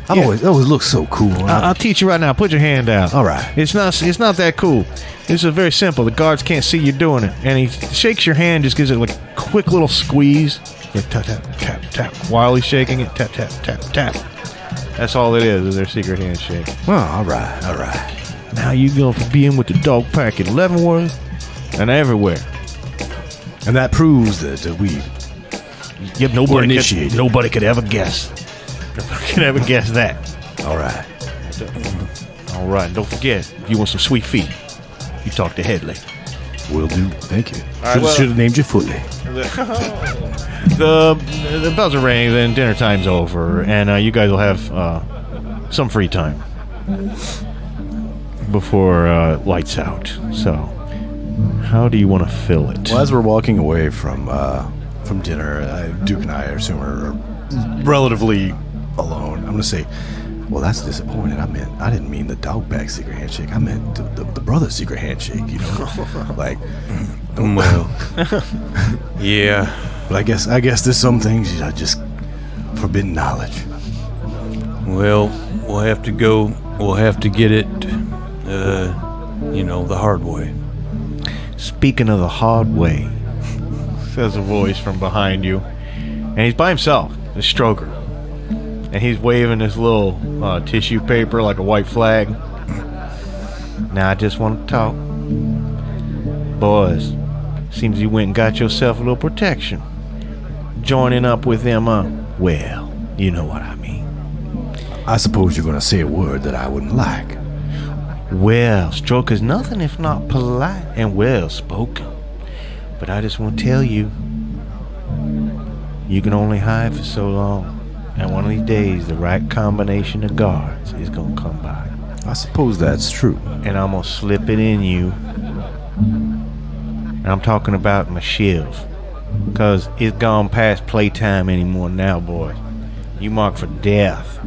It always looks so cool.
I'll teach you right now. Put your hand out.
All right.
It's not that cool. This is very simple. The guards can't see you doing it, and he shakes your hand, just gives it like a quick little squeeze. Like tap tap tap tap. While he's shaking it, tap tap tap tap. That's all it is their secret handshake.
Oh, all right.
Now you going to be in with the dog pack at Leavenworth and everywhere.
And that proves that we
Yep, nobody could ever guess. Nobody could ever guess that.
All right.
All right, and don't forget, if you want some sweet feet, you talk to Headley.
Will do. Thank you.
right,
Should have named you Footley.
The buzzer rings and dinner time's over, and you guys will have some free time before lights out. So, how do you want to fill it?
Well, as we're walking away from dinner, Duke and I, assume, are relatively alone. I'm going to say, well, that's disappointing. I didn't mean the dog bag secret handshake. I meant the brother secret handshake, you know? Like,
Well, yeah.
but I guess there's some things are just forbidden knowledge.
Well, we'll have to get it, the hard way.
Speaking of the hard way, says a voice from behind you, and he's by himself, the stroker, and he's waving this little tissue paper like a white flag. Now I just want to talk. Boys, seems you went and got yourself a little protection. Joining up with them, well, you know what I mean.
I suppose you're going to say a word that I wouldn't like.
Well, Stroker's nothing if not polite and well spoken. But I just want to tell you, you can only hide for so long. And one of these days, the right combination of guards is going to come by.
I suppose that's true.
And I'm going to slip it in you. And I'm talking about my shiv. Because it's gone past playtime anymore now, boys. You mark for death.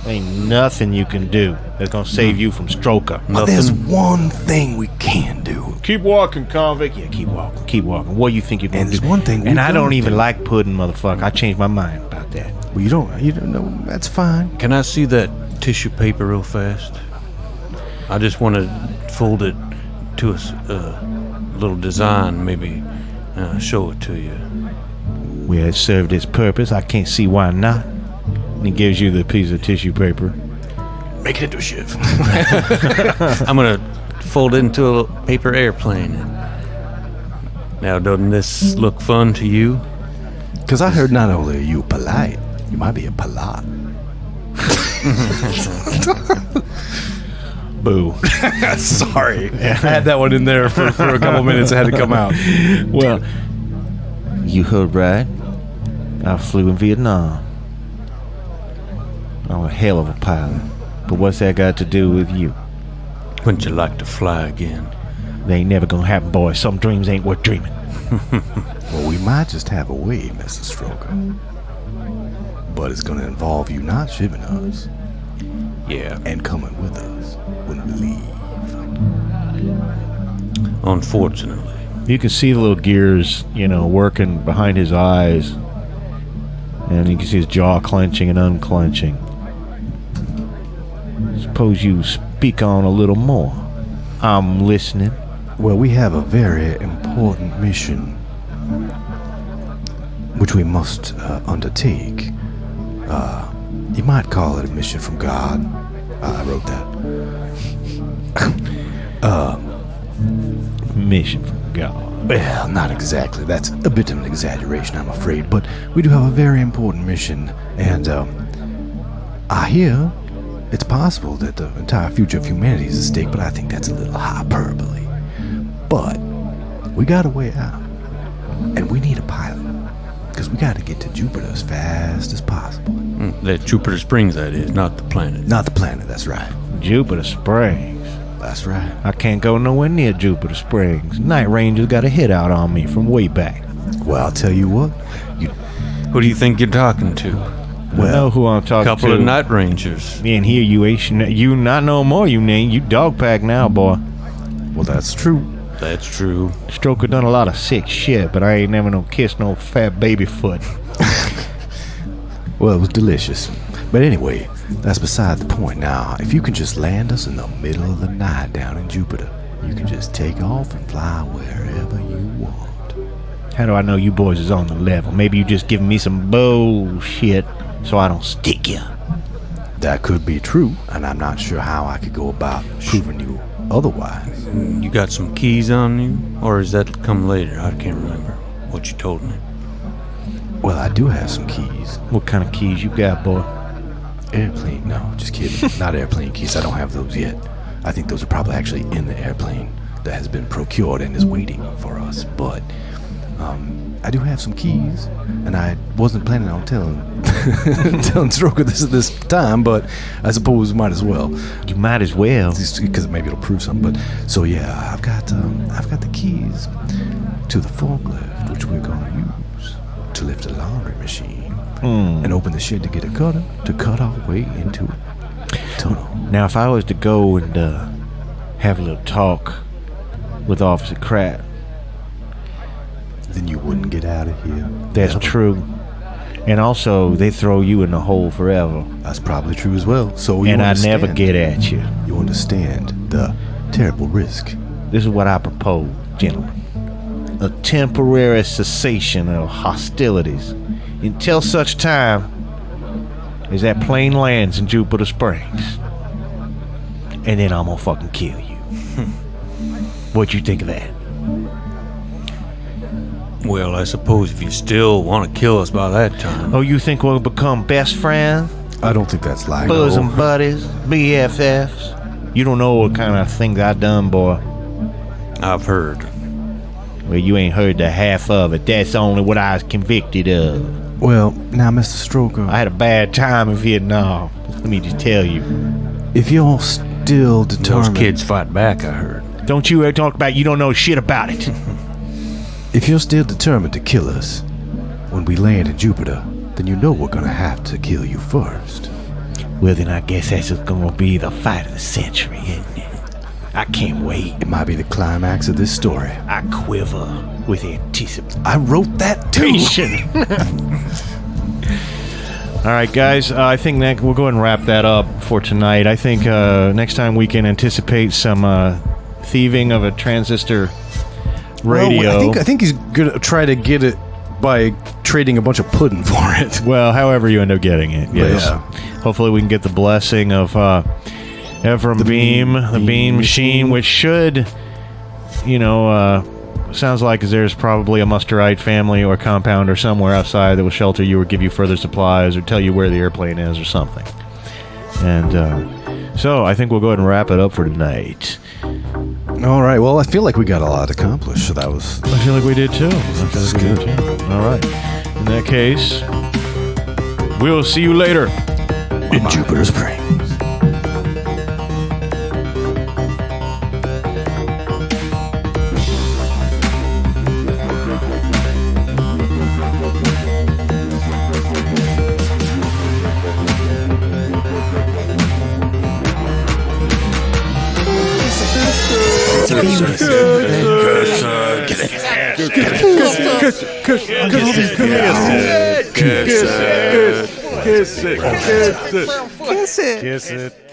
Ain't nothing you can do that's going to save you from Stroker.
But there's one thing we can do.
Keep walking, convict. Yeah, keep walking. Keep walking. What do you think you're going to do?
And there's one thing we
And I don't even
do.
like pudding, motherfucker. I changed my mind about that.
Well, you don't know. That's fine.
Can I see that tissue paper real fast? I just want to fold it to a little design, maybe show it to you.
Well, it served its purpose. I can't see why not. And he gives you the piece of tissue paper.
Make it into a shiv.
I'm going to fold it into a paper airplane. Now, doesn't this look fun to you?
Because I heard not only are you polite, you might be a polite.
Boo.
Sorry. I had that one in there for a couple minutes. It had to come out.
Well, you heard right. I flew in Vietnam. I'm a hell of a pilot. But what's that got to do with you?
Wouldn't you like to fly again?
They ain't never gonna happen, boys. Some dreams ain't worth dreaming.
Well, we might just have a way, Mr. Stroker. But it's going to involve you not shiving us
Yeah.
and coming with us when we leave.
Unfortunately.
You can see the little gears, working behind his eyes. And you can see his jaw clenching and unclenching. Suppose you speak on a little more. I'm listening.
Well, we have a very important mission which we must undertake. You might call it a mission from God. I wrote that.
Mission from God.
Well, not exactly. That's a bit of an exaggeration, I'm afraid. But we do have a very important mission. And I hear it's possible that the entire future of humanity is at stake, but I think that's a little hyperbole. But we got a way out. And we need a pilot. Because we got to get to Jupiter as fast as possible.
That Jupiter Springs, that is, not the planet.
Not the planet, that's right.
Jupiter Springs.
That's right.
I can't go nowhere near Jupiter Springs. Night Ranger's got a hit out on me from way back.
Well, I'll tell you what.
Who do you think you're talking to?
I know who I'm talking to.
Couple of night rangers.
And here you ain't, you not no more, you ain't. You dog pack now, boy.
Well, that's true.
That's true.
Stroker done a lot of sick shit, but I ain't never no kiss no fat baby foot.
Well, it was delicious. But anyway, that's beside the point. Now, if you can just land us in the middle of the night down in Jupiter, you can just take off and fly wherever you want.
How do I know you boys is on the level? Maybe you just giving me some bullshit so I don't stick you.
That could be true, and I'm not sure how I could go about proving you otherwise.
You got some keys on you? Or is that come later? I can't remember what you told me.
Well, I do have some keys.
What kind of keys you got, boy?
Airplane? No, just kidding. Not airplane keys. I don't have those yet. I think those are probably actually in the airplane that has been procured and is waiting for us. But I do have some keys, and I wasn't planning on telling Stroker this time, but I suppose might as well.
You might as well,
because maybe it'll prove something. But so yeah, I've got the keys to the forklift, which we're gonna use to lift a laundry machine and open the shed to get a cutter to cut our way into a tunnel.
Now, if I was to go and have a little talk with Officer Kratt,
then you wouldn't get out of here.
That's true. And also, they throw you in the hole forever.
That's probably true as well. So
and I never get at you.
You understand the terrible risk.
This is what I propose, gentlemen. A temporary cessation of hostilities until such time as that plane lands in Jupiter Springs. And then I'm gonna fucking kill you. What you think of that?
Well, I suppose if you still want to kill us by that time.
Oh, you think we'll become best friends?
I don't think that's likely.
Bosom buddies, BFFs. You don't know what kind of things I done, boy.
I've heard.
Well, you ain't heard the half of it. That's only what I was convicted of.
Well, now, Mr. Stroker,
I had a bad time in Vietnam. Let me just tell you.
If you're still determined...
Those kids fight back, I heard.
Don't you ever talk about you don't know shit about it.
If you're still determined to kill us when we land in Jupiter, then you know we're gonna have to kill you first.
Well, then I guess that's gonna be the fight of the century, isn't it? I can't wait.
It might be the climax of this story.
I quiver with anticipation.
I wrote that too.
All right, guys, I think that we'll go ahead and wrap that up for tonight. I think next time we can anticipate some thieving of a transistor radio.
Well, I think he's gonna try to get it by trading a bunch of pudding for it.
Well, however you end up getting it, yes.
Yeah.
Hopefully we can get the blessing of Ephraim Beam, the Beam Machine, which should, sounds like there's probably a Musterite family or compound or somewhere outside that will shelter you or give you further supplies or tell you where the airplane is or something. And so I think we'll go ahead and wrap it up for tonight.
All right. Well, I feel like we got a lot accomplished, so that was...
I feel like we did too.
That's good.
All right. In that case, we'll see you later.
In Jupiter Springs.
Kiss it.